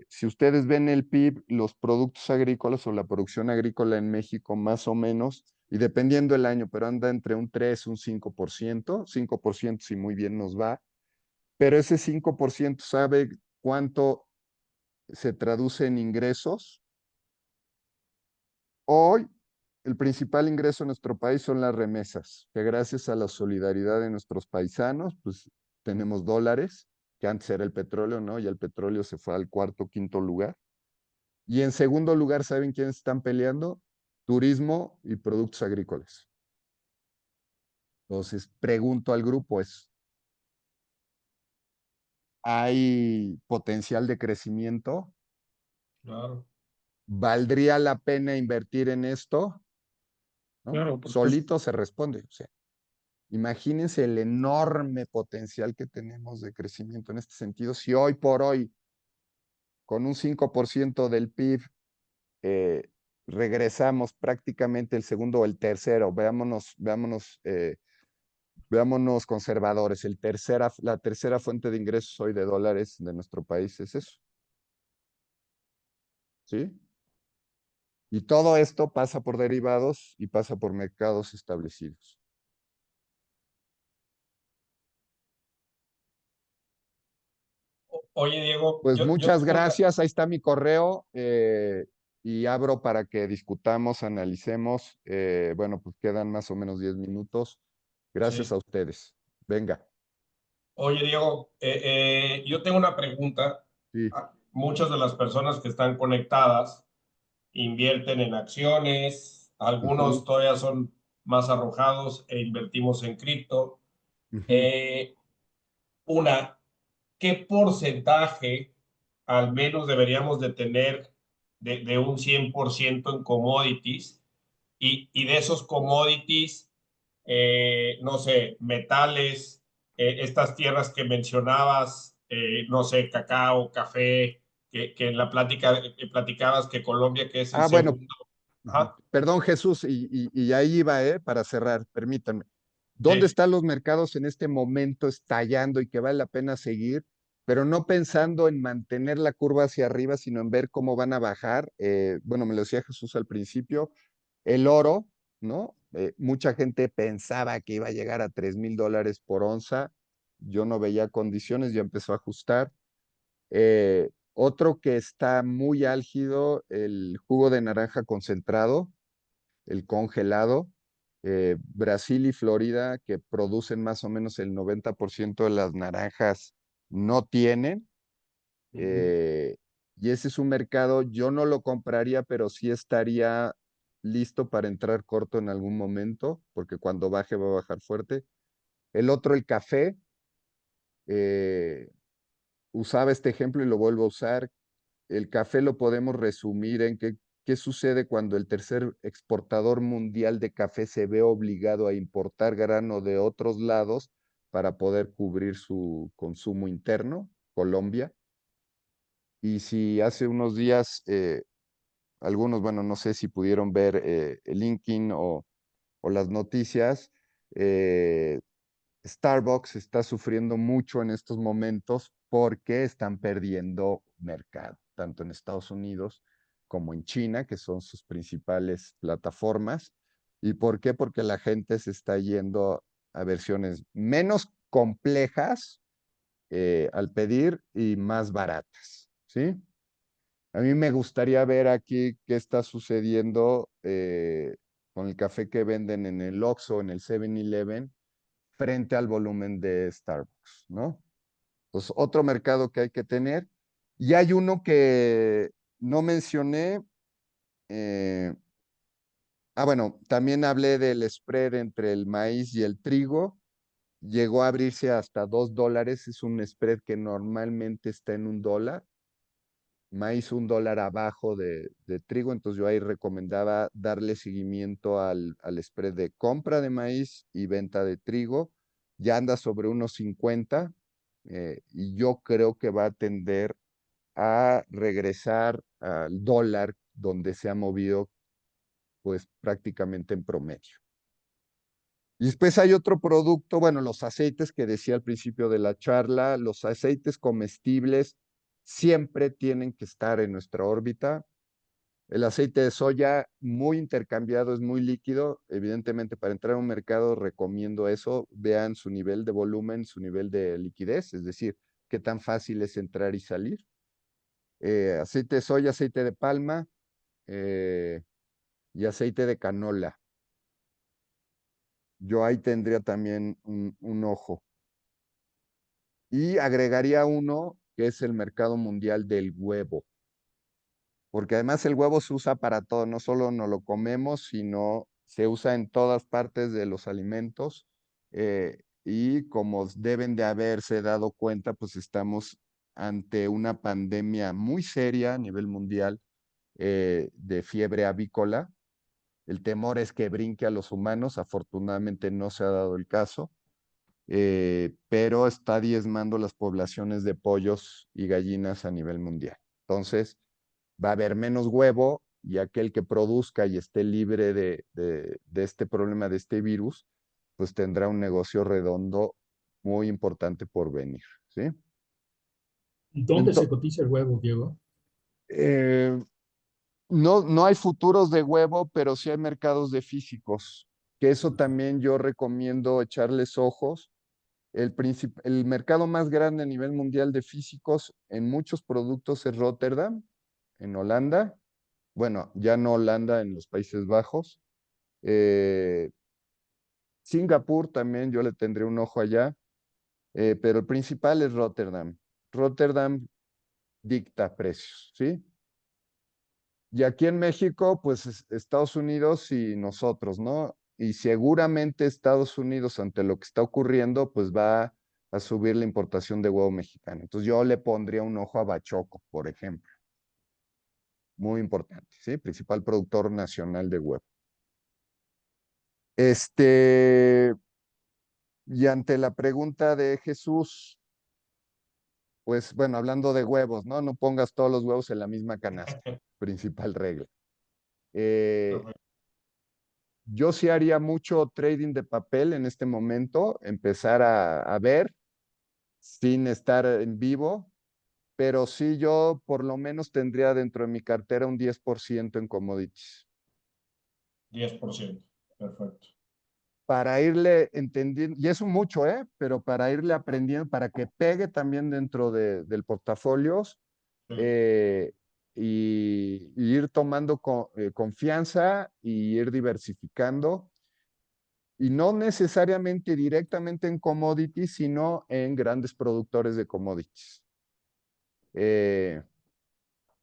si ustedes ven el PIB, los productos agrícolas o la producción agrícola en México más o menos, y dependiendo el año, pero anda entre un 3 un 5% si muy bien nos va, pero ese 5% ¿sabe cuánto se traduce en ingresos? Hoy el principal ingreso en nuestro país son las remesas, que gracias a la solidaridad de nuestros paisanos, pues tenemos dólares, que antes era el petróleo, ¿no? Y el petróleo se fue al cuarto, quinto lugar. Y en segundo lugar, ¿saben quiénes están peleando? Turismo y productos agrícolas. Entonces, pregunto al grupo, ¿hay potencial de crecimiento? Claro. ¿Valdría la pena invertir en esto? ¿No? Claro, por supuesto. Solito se responde. O sea, imagínense el enorme potencial que tenemos de crecimiento en este sentido. Si hoy por hoy, con un 5% del PIB, regresamos prácticamente el segundo o el tercero, veámonos conservadores, la tercera fuente de ingresos hoy de dólares de nuestro país es eso. ¿Sí? Y todo esto pasa por derivados y pasa por mercados establecidos. Oye, Diego, Pues yo muchas tengo una, gracias, ahí está mi correo y abro para que discutamos, analicemos. Bueno, pues quedan más o menos 10 minutos. Gracias sí. a ustedes. Venga, Oye, Diego, yo tengo una pregunta. sí. Muchas de las personas que están conectadas invierten en acciones, algunos Ujú, todavía son más arrojados e invertimos en cripto. ujú. Eh, una, ¿qué porcentaje al menos deberíamos de tener de un 100% en commodities? Y de esos commodities, no sé, metales, estas tierras que mencionabas, no sé, cacao, café, que en la plática platicabas que Colombia, que es el Ah, bueno, segundo. ujú. Ajá, Perdón, Jesús, y ahí iba, para cerrar, permítanme. ¿Dónde sí. están los mercados en este momento estallando y que vale la pena seguir, pero no pensando en mantener la curva hacia arriba, sino en ver cómo van a bajar? Bueno, me lo decía Jesús al principio, el oro, ¿no? Mucha gente pensaba que iba a llegar a $3,000 por onza. Yo no veía condiciones, ya empezó a ajustar. Otro que está muy álgido, el jugo de naranja concentrado, el congelado. Brasil y Florida, que producen más o menos el 90% de las naranjas, no tienen. Ujú. eh, y ese es un mercado, yo no lo compraría, pero sí estaría listo para entrar corto en algún momento, porque cuando baje va a bajar fuerte. El otro, el café. eh, Usaba este ejemplo y lo vuelvo a usar. El café lo podemos resumir en qué sucede cuando el tercer exportador mundial de café se ve obligado a importar grano de otros lados para poder cubrir su consumo interno, Colombia. Y si hace unos días, algunos, bueno, no sé si pudieron ver el LinkedIn o las noticias, eh, Starbucks está sufriendo mucho en estos momentos porque están perdiendo mercado, tanto en Estados Unidos como en China, que son sus principales plataformas. ¿Y por qué? Porque la gente se está yendo a versiones menos complejas al pedir y más baratas, ¿sí? A mí me gustaría ver aquí qué está sucediendo con el café que venden en el Oxxo, en el 7-Eleven, frente al volumen de Starbucks, ¿no? Pues otro mercado que hay que tener. Y hay uno que no mencioné. eh, bueno, también hablé del spread entre el maíz y el trigo. Llegó a abrirse hasta $2. Es un spread que normalmente está en $1. Maíz $1 abajo de trigo, entonces yo ahí recomendaba darle seguimiento al spread de compra de maíz y venta de trigo. Ya anda sobre unos 50 y yo creo que va a tender a regresar al dólar donde se ha movido pues prácticamente en promedio. Y después hay otro producto, bueno, los aceites que decía al principio de la charla, los aceites comestibles siempre tienen que estar en nuestra órbita. El aceite de soya muy intercambiado, es muy líquido. Evidentemente, para entrar a un mercado recomiendo eso. Vean su nivel de volumen, su nivel de liquidez, es decir, qué tan fácil es entrar y salir. Aceite de soya, aceite de palma eh, y aceite de canola. Yo ahí tendría también un ojo. Y agregaría uno que es el mercado mundial del huevo, porque además el huevo se usa para todo, no solo no lo comemos, sino se usa en todas partes de los alimentos. Y como deben de haberse dado cuenta, pues estamos ante una pandemia muy seria a nivel mundial de fiebre avícola. El temor es que brinque a los humanos, afortunadamente no se ha dado el caso, pero está diezmando las poblaciones de pollos y gallinas a nivel mundial. Entonces, va a haber menos huevo y aquel que produzca y esté libre de este problema, de este virus, pues tendrá un negocio redondo muy importante por venir, ¿sí? ¿Dónde se Ento- cotiza el huevo, Diego? eh, No hay futuros de huevo, pero sí hay mercados de físicos, que eso también yo recomiendo echarles ojos. El mercado más grande a nivel mundial de físicos en muchos productos es Rotterdam, en Holanda. Bueno, ya no Holanda, en los Países Bajos. Eh, Singapur también, yo le tendré un ojo allá, pero el principal es Rotterdam. Rotterdam dicta precios, ¿sí? Y aquí en México, pues Estados Unidos y nosotros, ¿no? Y seguramente Estados Unidos, ante lo que está ocurriendo, pues va a subir la importación de huevo mexicano. Entonces yo le pondría un ojo a Bachoco, por ejemplo. Muy importante, ¿sí? Principal productor nacional de huevo. Y ante la pregunta de Jesús, pues bueno, hablando de huevos, ¿no? No pongas todos los huevos en la misma canasta. Principal regla. Eh, Perfecto. Yo sí haría mucho trading de papel en este momento, empezar a ver sin estar en vivo, pero sí yo por lo menos tendría dentro de mi cartera un 10% en commodities. 10%. Perfecto. Para irle entendiendo, y eso mucho, pero para irle aprendiendo, para que pegue también dentro del portafolio, Sí. eh, y ir tomando confianza y ir diversificando. Y no necesariamente directamente en commodities, sino en grandes productores de commodities.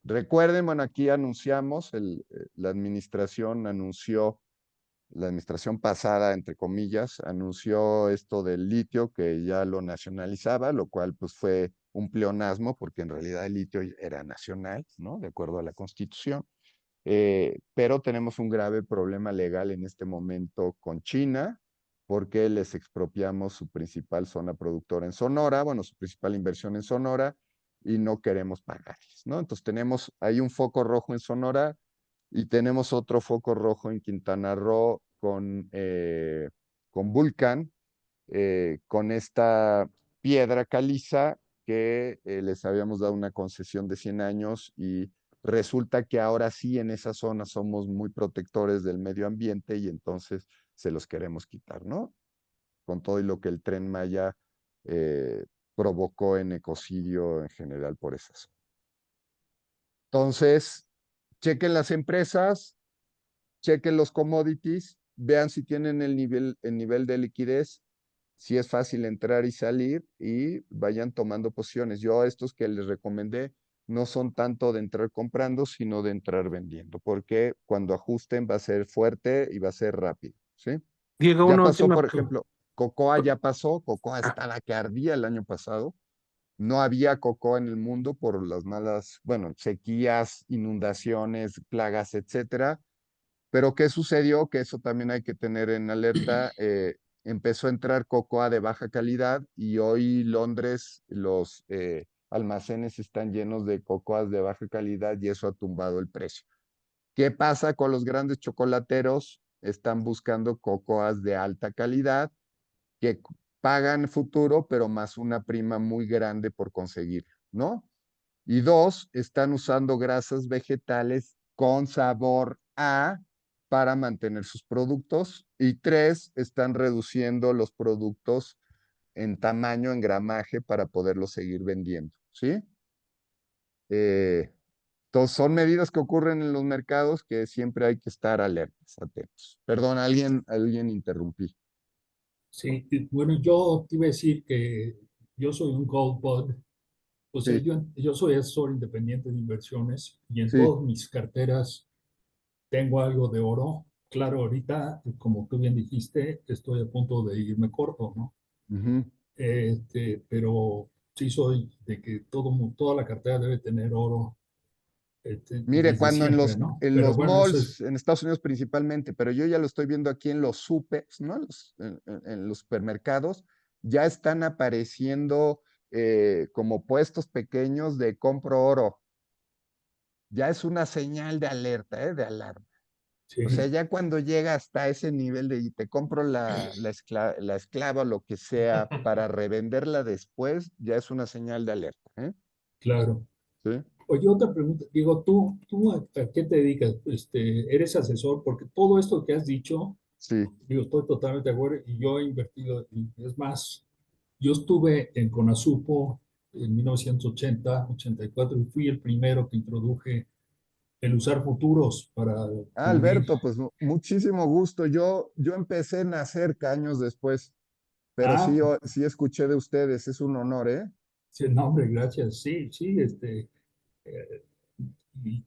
Recuerden, bueno, aquí anunciamos, la administración anunció, la administración pasada, entre comillas, anunció esto del litio, que ya lo nacionalizaba, lo cual pues fue un pleonasmo, porque en realidad el litio era nacional, ¿no? De acuerdo a la Constitución. Pero tenemos un grave problema legal en este momento con China, porque les expropiamos su principal zona productora en Sonora, bueno, su principal inversión en Sonora, y no queremos pagarles, ¿no? Entonces tenemos ahí un foco rojo en Sonora y tenemos otro foco rojo en Quintana Roo con Vulcan, con esta piedra caliza que les habíamos dado una concesión de 100 años y resulta que ahora sí en esa zona somos muy protectores del medio ambiente y entonces se los queremos quitar, ¿no? Con todo y lo que el Tren Maya eh, provocó en ecocidio en general por esa zona. Entonces, chequen las empresas, chequen los commodities, vean si tienen el nivel de liquidez, si es fácil entrar y salir y vayan tomando posiciones. Yo a estos que les recomendé no son tanto de entrar comprando, sino de entrar vendiendo, porque cuando ajusten va a ser fuerte y va a ser rápido, ¿sí? Diego, Ya una pasó, última. por ejemplo, Cocoa ya pasó, Cocoa estaba que ardía el año pasado. No había cocoa en el mundo por las malas, bueno, sequías, inundaciones, plagas, etcétera. Pero ¿qué sucedió? Que eso también hay que tener en alerta. Empezó a entrar cocoa de baja calidad y hoy Londres, los almacenes están llenos de cocoas de baja calidad y eso ha tumbado el precio. ¿Qué pasa con los grandes chocolateros? Están buscando cocoas de alta calidad que pagan futuro, pero más una prima muy grande por conseguir, ¿no? Y dos, están usando grasas vegetales con sabor a para mantener sus productos. Y tres, están reduciendo los productos en tamaño, en gramaje, para poderlos seguir vendiendo, ¿sí? Eh, entonces, son medidas que ocurren en los mercados que siempre hay que estar alertas, atentos. Perdón, alguien interrumpí. Sí, bueno, yo te iba a decir que yo soy un gold bug, o sea, Sí, yo soy asesor independiente de inversiones y en sí. todas mis carteras tengo algo de oro. Claro, ahorita, como tú bien dijiste, estoy a punto de irme corto, ¿no? Ujú. Pero sí soy de que toda la cartera debe tener oro, Mire, desde cuando siempre, ¿no? en Pero los bueno, eso es, malls, en Estados Unidos principalmente, pero yo ya lo estoy viendo aquí en los supers, ¿no? En los supermercados, ya están apareciendo como puestos pequeños de compro oro. Ya es una señal de alerta, de alarma. O sea, sí, ya cuando llega hasta ese nivel de y te compro la esclava o lo que sea para revenderla después, ya es una señal de alerta, ¿eh? claro. ¿Sí? Oye, otra pregunta. Digo, ¿tú a qué te dedicas? ¿Eres asesor? Porque todo esto que has dicho, Sí. digo, estoy totalmente de acuerdo y yo he invertido, y es más, yo estuve en Conasupo en 1980, 84 y fui el primero que introduje el usar futuros para cubrir. Alberto, pues muchísimo gusto. Yo empecé a nacer años después, pero Ah, sí, sí escuché de ustedes, es un honor, ¿eh? sí, no, hombre, gracias. Sí, sí, eh,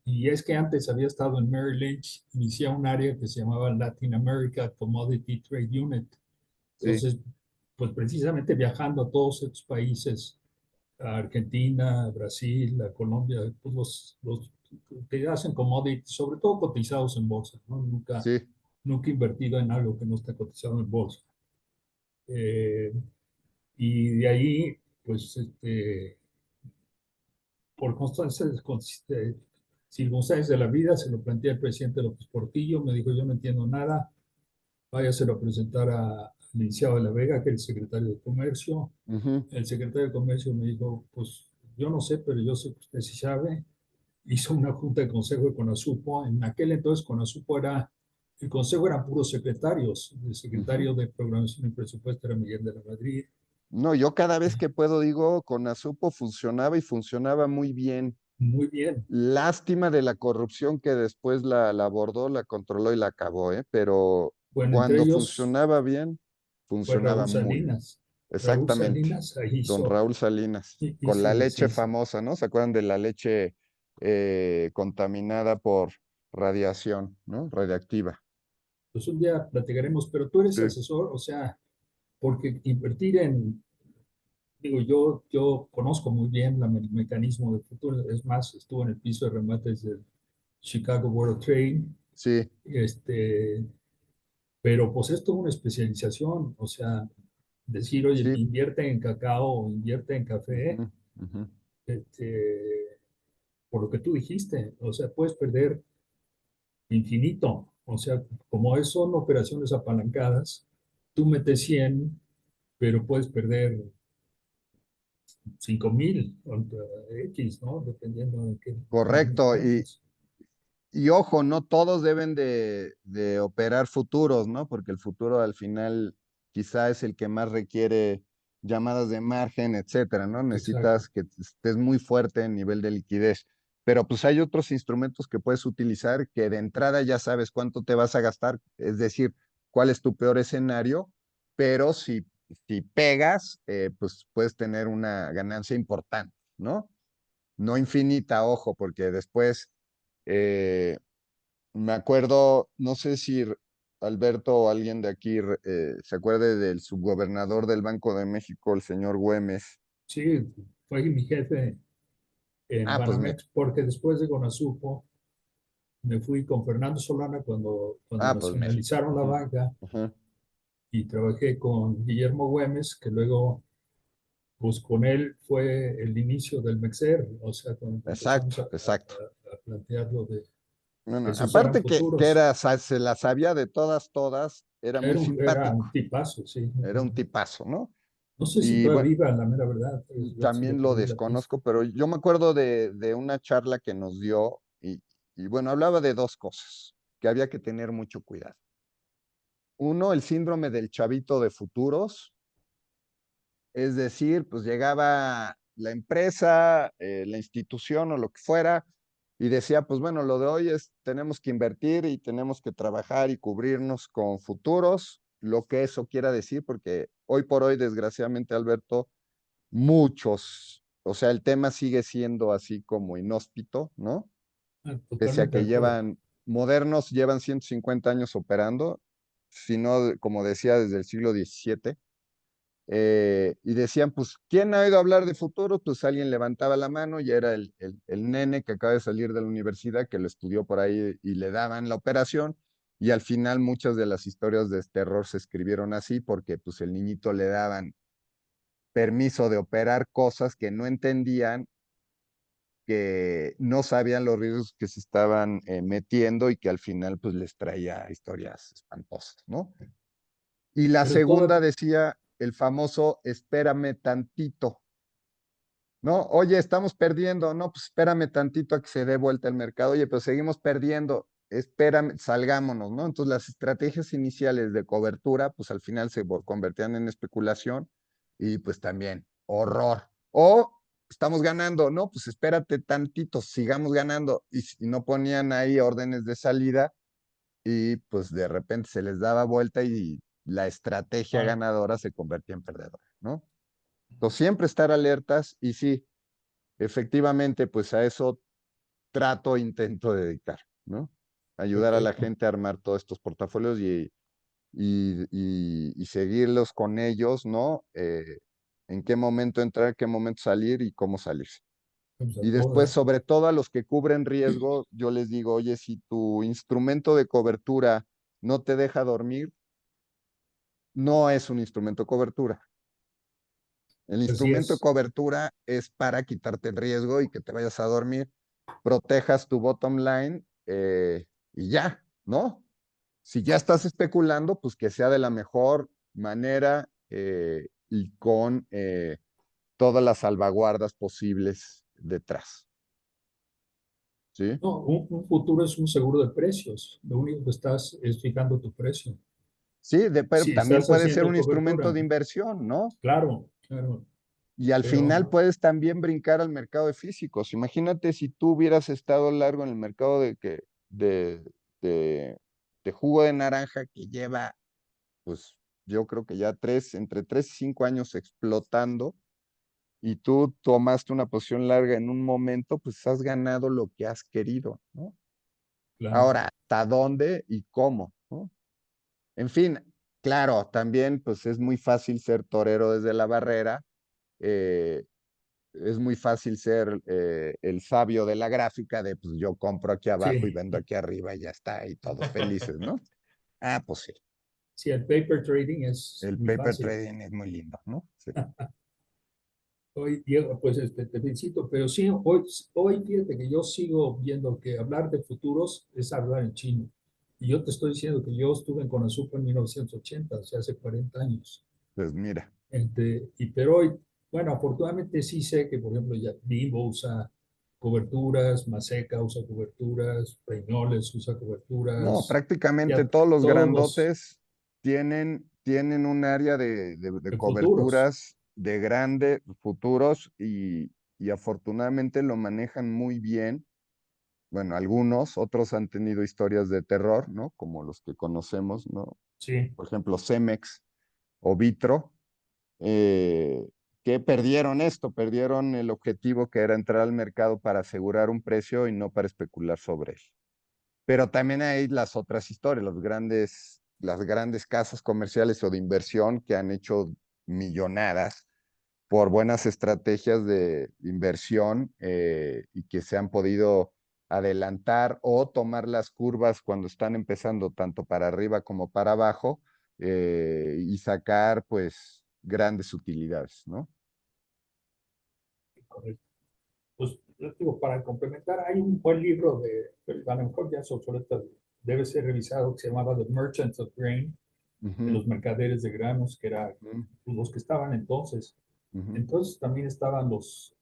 y es que antes había estado en Merrill Lynch, inicié un área que se llamaba Latin America Commodity Trade Unit. Sí, Entonces, pues precisamente viajando a todos estos países, a Argentina, a Brasil, a Colombia, pues los que hacen commodities, sobre todo cotizados en bolsa, ¿no? sí, Nunca he invertido en algo que no está cotizado en bolsa. Eh, y de ahí, pues, por circunstancias de la vida, se lo planteé al presidente López Portillo, me dijo, yo no entiendo nada, váyaselo a presentar al licenciado de la Vega, que es el secretario de Comercio. ujú, El secretario de Comercio me dijo, pues yo no sé, pero yo sé que usted sí sabe. Hizo una junta de consejo de Conasupo. En aquel entonces Conasupo era, el consejo eran puros secretarios. El ujú. secretario de Programación y Presupuesto era Miguel de la Madrid. No, yo cada vez que puedo digo, con Azupo funcionaba y funcionaba muy bien. Muy bien. Lástima de la corrupción que después la abordó, la controló y la acabó, ¿eh? Pero Bueno, entre cuando ellos funcionaba bien, fue funcionaba Raúl muy bien. Salinas. Raúl Exactamente. Salinas ahí Don Raúl Salinas, con la hizo, leche sí, famosa, ¿no? ¿Se acuerdan de la leche contaminada por radiación, ¿no? Radiactiva. pues un día platicaremos, pero tú eres Sí, asesor, o sea, porque invertir en, digo, yo conozco muy bien el mecanismo de futuro, es más, estuve en el piso de remates del Chicago Board of Trade, sí, este, pero pues esto es una especialización, o sea, decir, oye, sí. invierte en cacao o invierte en café, Ujú, ujú. este, por lo que tú dijiste, o sea, puedes perder infinito, o sea, como son operaciones apalancadas, tú metes 100, pero puedes perder 5,000 X, ¿no? Dependiendo de qué Correcto. encuentres. Y ojo, no todos deben de operar futuros, ¿no? Porque el futuro al final quizá es el que más requiere llamadas de margen, etcétera, ¿no? Exacto. Necesitas que estés muy fuerte en nivel de liquidez. Pero pues hay otros instrumentos que puedes utilizar que de entrada ya sabes cuánto te vas a gastar, es decir, cuál es tu peor escenario, pero si pegas, pues puedes tener una ganancia importante, ¿no? No infinita, ojo, porque después eh, me acuerdo, no sé si Alberto o alguien de aquí se acuerde del subgobernador del Banco de México, el señor Güemes. Sí, fue mi jefe en Ah, pues Banamex, porque después de Conasupo me fui con Fernando Solana cuando mira. nacionalizaron la Ujú, banca ujú. y trabajé con Guillermo Güemes, que luego, pues con él fue el inicio del MEXER, o sea, cuando Exacto, empezamos exacto. a plantear lo de No, no, que se usaran aparte que futuros. era, se la sabía de todas, era muy Era simpático, un tipazo, sí. era un tipazo, ¿no? No sé si Y todavía bueno, viva, la mera verdad, yo sí le también lo perdí la pista. desconozco, pero yo me acuerdo de una charla que nos dio y bueno, hablaba de dos cosas, que había que tener mucho cuidado. Uno, el síndrome del chavito de futuros, es decir, pues llegaba la empresa, la institución o lo que fuera, y decía, pues bueno, lo de hoy es, tenemos que invertir y tenemos que trabajar y cubrirnos con futuros, lo que eso quiera decir, porque hoy por hoy, desgraciadamente, Alberto, muchos, o sea, el tema sigue siendo así como inhóspito, ¿no? Pese a Totalmente de que acuerdo. modernos llevan 150 años operando, si no, como decía, desde el siglo XVII. Y decían, pues, ¿quién ha oído hablar de futuro? Pues alguien levantaba la mano y era el nene que acaba de salir de la universidad, que lo estudió por ahí y le daban la operación. Y al final muchas de las historias de terror se escribieron así porque pues el niñito le daban permiso de operar cosas que no entendían, que no sabían los riesgos que se estaban metiendo y que al final pues les traía historias espantosas, ¿no? Y la Pero toda, segunda decía el famoso espérame tantito. No, oye, estamos perdiendo, no, pues espérame tantito a que se dé vuelta el mercado, oye, pero seguimos perdiendo, espérame, salgámonos, ¿no? Entonces las estrategias iniciales de cobertura, pues al final se convertían en especulación y pues también horror. O estamos ganando, no, pues espérate tantito, sigamos ganando y no ponían ahí órdenes de salida y pues de repente se les daba vuelta y la estrategia Ah, ganadora se convertía en perdedora, ¿no? Entonces siempre estar alertas y sí. Efectivamente, pues a eso trato, intento dedicar, ¿no? Ayudar a la perfecto. gente a armar todos estos portafolios y seguirlos con ellos, ¿no? En qué momento entrar, qué momento salir y cómo salirse. Vamos a Y después, todas. sobre todo a los que cubren riesgo, yo les digo, oye, si tu instrumento de cobertura no te deja dormir, no es un instrumento de cobertura. El Así instrumento de es. cobertura es para quitarte el riesgo y que te vayas a dormir, protejas tu bottom line y ya, ¿no? Si ya estás especulando, pues que sea de la mejor manera y con todas las salvaguardas posibles detrás. ¿Sí? No, un futuro es un seguro de precios. Lo único que estás es fijando tu precio. Sí, pero Si también estás puede ser haciendo un instrumento cobertura, de inversión, ¿no? claro, claro, Y al final pero puedes también brincar al mercado de físicos. Imagínate si tú hubieras estado largo en el mercado de, de, de jugo de naranja que lleva, pues yo creo que ya entre 3 y 5 años explotando, y tú tomaste una posición larga en un momento, pues has ganado lo que has querido, ¿no? claro, Ahora, ¿hasta dónde y cómo? ¿No? En fin, claro, también pues es muy fácil ser torero desde la barrera. eh, es muy fácil ser el sabio de la gráfica de pues yo compro aquí abajo y sí, vendo aquí arriba y ya está, y todos felices, ¿no? Ah, pues sí, sí, el paper trading es el muy paper fácil. trading es muy lindo, ¿no? Sí. Hoy, Diego, pues te felicito, pero sí, hoy fíjate que yo sigo viendo que hablar de futuros es hablar en chino. Y yo te estoy diciendo que yo estuve en Conazupo en 1980, o sea, hace 40 años. Pues mira, Pero hoy, bueno, afortunadamente sí sé que, por ejemplo, ya Bimbo usa coberturas, Maseca usa coberturas, Peñoles usa no, coberturas, prácticamente ya todos los todos los grandotes tienen un área de de futuros, coberturas de grandes futuros y afortunadamente lo manejan muy bien. Bueno, algunos, otros han tenido historias de terror, ¿no? Como los que conocemos, ¿no? sí, Por ejemplo, Cemex o Vitro, eh, que perdieron esto, perdieron el objetivo que era entrar al mercado para asegurar un precio y no para especular sobre él. Pero también hay las otras historias, las grandes casas comerciales o de inversión que han hecho millonadas por buenas estrategias de inversión y que se han podido adelantar o tomar las curvas cuando están empezando tanto para arriba como para abajo y sacar pues grandes utilidades, ¿no? correcto. Pues yo digo, para complementar, hay un buen libro a lo mejor ya es obsoleto, debe ser revisado, que se llamaba The Merchants of Grain, de Ujú, los mercaderes de granos, que eran ujú, los que estaban entonces. ujú. Entonces también estaban los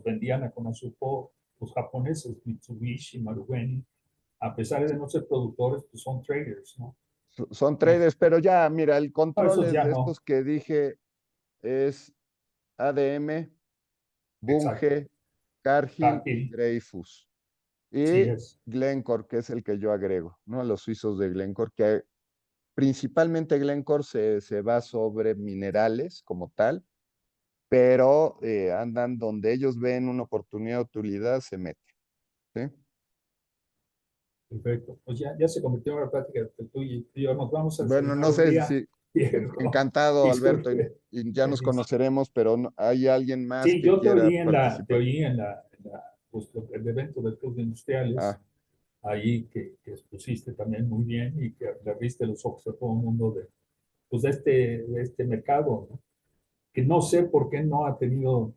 vendían a Konosupo, los japoneses, Mitsubishi, Marubeni, a pesar de no ser productores, pues son traders, ¿no? Son Entonces, traders, pero ya, mira, el no, control esos es ya de no, estos que dije es ADM, exacto. Bunge, Cargill y Ágil, Dreyfus. sí Y es, Glencore, que es el que yo agrego, ¿no? Los suizos de Glencore, que principalmente Glencore se va sobre minerales como tal, pero andan donde ellos ven una oportunidad de utilidad, se meten, ¿sí? perfecto. Pues ya se convirtió en una plática que tú y yo nos vamos a Bueno, desayunar no un sé día, si Diego, encantado, y Alberto, surge, y ya nos conoceremos, pero ¿hay alguien más sí, que yo quiera te participar? oí pues, el evento del Club de Industriales, Ah, ahí que expusiste también muy bien y que le abriste los ojos a todo el mundo pues de este mercado, ¿no? Que no sé por qué no ha tenido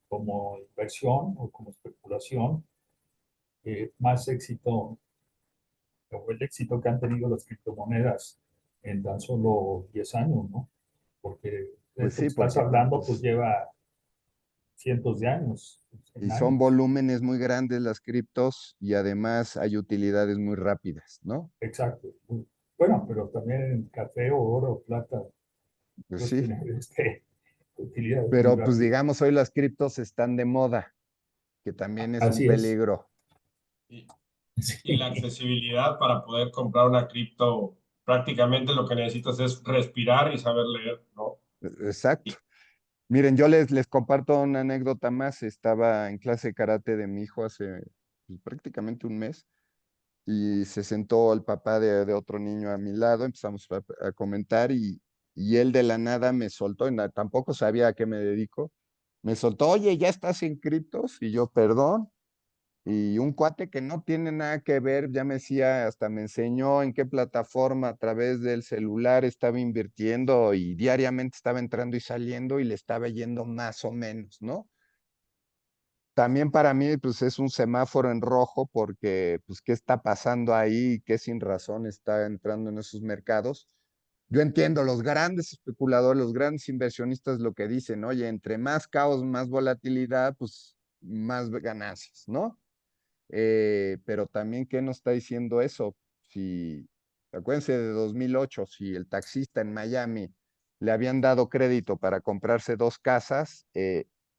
como inversión o como especulación más éxito o el éxito que han tenido las criptomonedas en tan solo 10 años, ¿no? Porque pues esto que sí, estás porque hablando pues pues, lleva cientos de años. Y son volúmenes muy grandes las criptos y además hay utilidades muy rápidas, ¿no? Exacto. Bueno, pero también café o oro o plata Pues pues sí, tienen utilidades muy pero pues rápidas. digamos hoy las criptos están de moda, que también es un Así es. peligro. Y Sí. la accesibilidad para poder comprar una cripto, prácticamente lo que necesitas es respirar y saber leer, ¿no? Exacto. Miren, yo les comparto una anécdota más. Estaba en clase de karate de mi hijo hace pues, prácticamente un mes y se sentó el papá de otro niño a mi lado, empezamos a comentar y él de la nada me soltó, y tampoco sabía a qué me dedico, me soltó, oye, ¿ya estás en criptos? Y yo, perdón. Y un cuate que no tiene nada que ver, ya me decía, hasta me enseñó en qué plataforma a través del celular estaba invirtiendo y diariamente estaba entrando y saliendo y le estaba yendo más o menos, ¿no? También para mí, pues es un semáforo en rojo porque, pues, ¿qué está pasando ahí? ¿Qué sin razón está entrando en esos mercados? Yo entiendo, los grandes especuladores, los grandes inversionistas lo que dicen, oye, entre más caos, más volatilidad, pues más ganancias, ¿no? Pero también, ¿qué nos está diciendo eso? Si, acuérdense de 2008, si el taxista en Miami le habían dado crédito para comprarse 2 casas,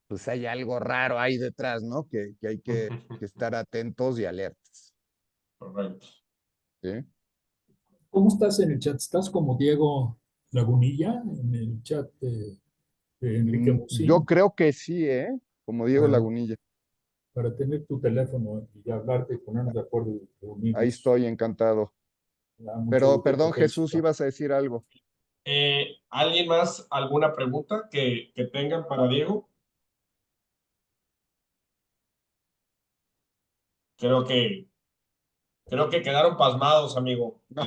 pues hay algo raro ahí detrás, ¿no? Que hay que estar atentos y alertas. Correcto. ¿Sí? ¿Cómo estás en el chat? ¿Estás como Diego Lagunilla en el chat de Enrique Yo Musi? creo que sí, ¿eh? Como Diego Para, Lagunilla. para tener tu teléfono y hablarte y ponernos de acuerdo y Ahí reunirnos. estoy encantado. Me da mucho Pero, gusto perdón, te Jesús, felicito. ibas a decir algo. ¿Alguien más, alguna pregunta que tengan para Diego? Creo que, creo que quedaron pasmados, amigo. No.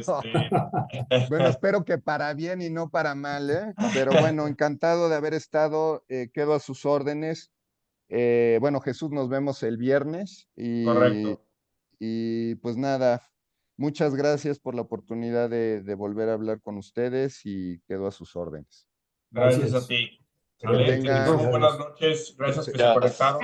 Bueno, espero que para bien y no para mal, ¿eh? Pero bueno, encantado de haber estado, quedo a sus órdenes. Bueno, Jesús, nos vemos el viernes Correcto. y pues nada, muchas gracias por la oportunidad de volver a hablar con ustedes y quedo a sus órdenes. Gracias a Gracias. ti. Que ¿Sale? Que tengan tengan, muy buenas noches. Gracias que se Ya. conectaron.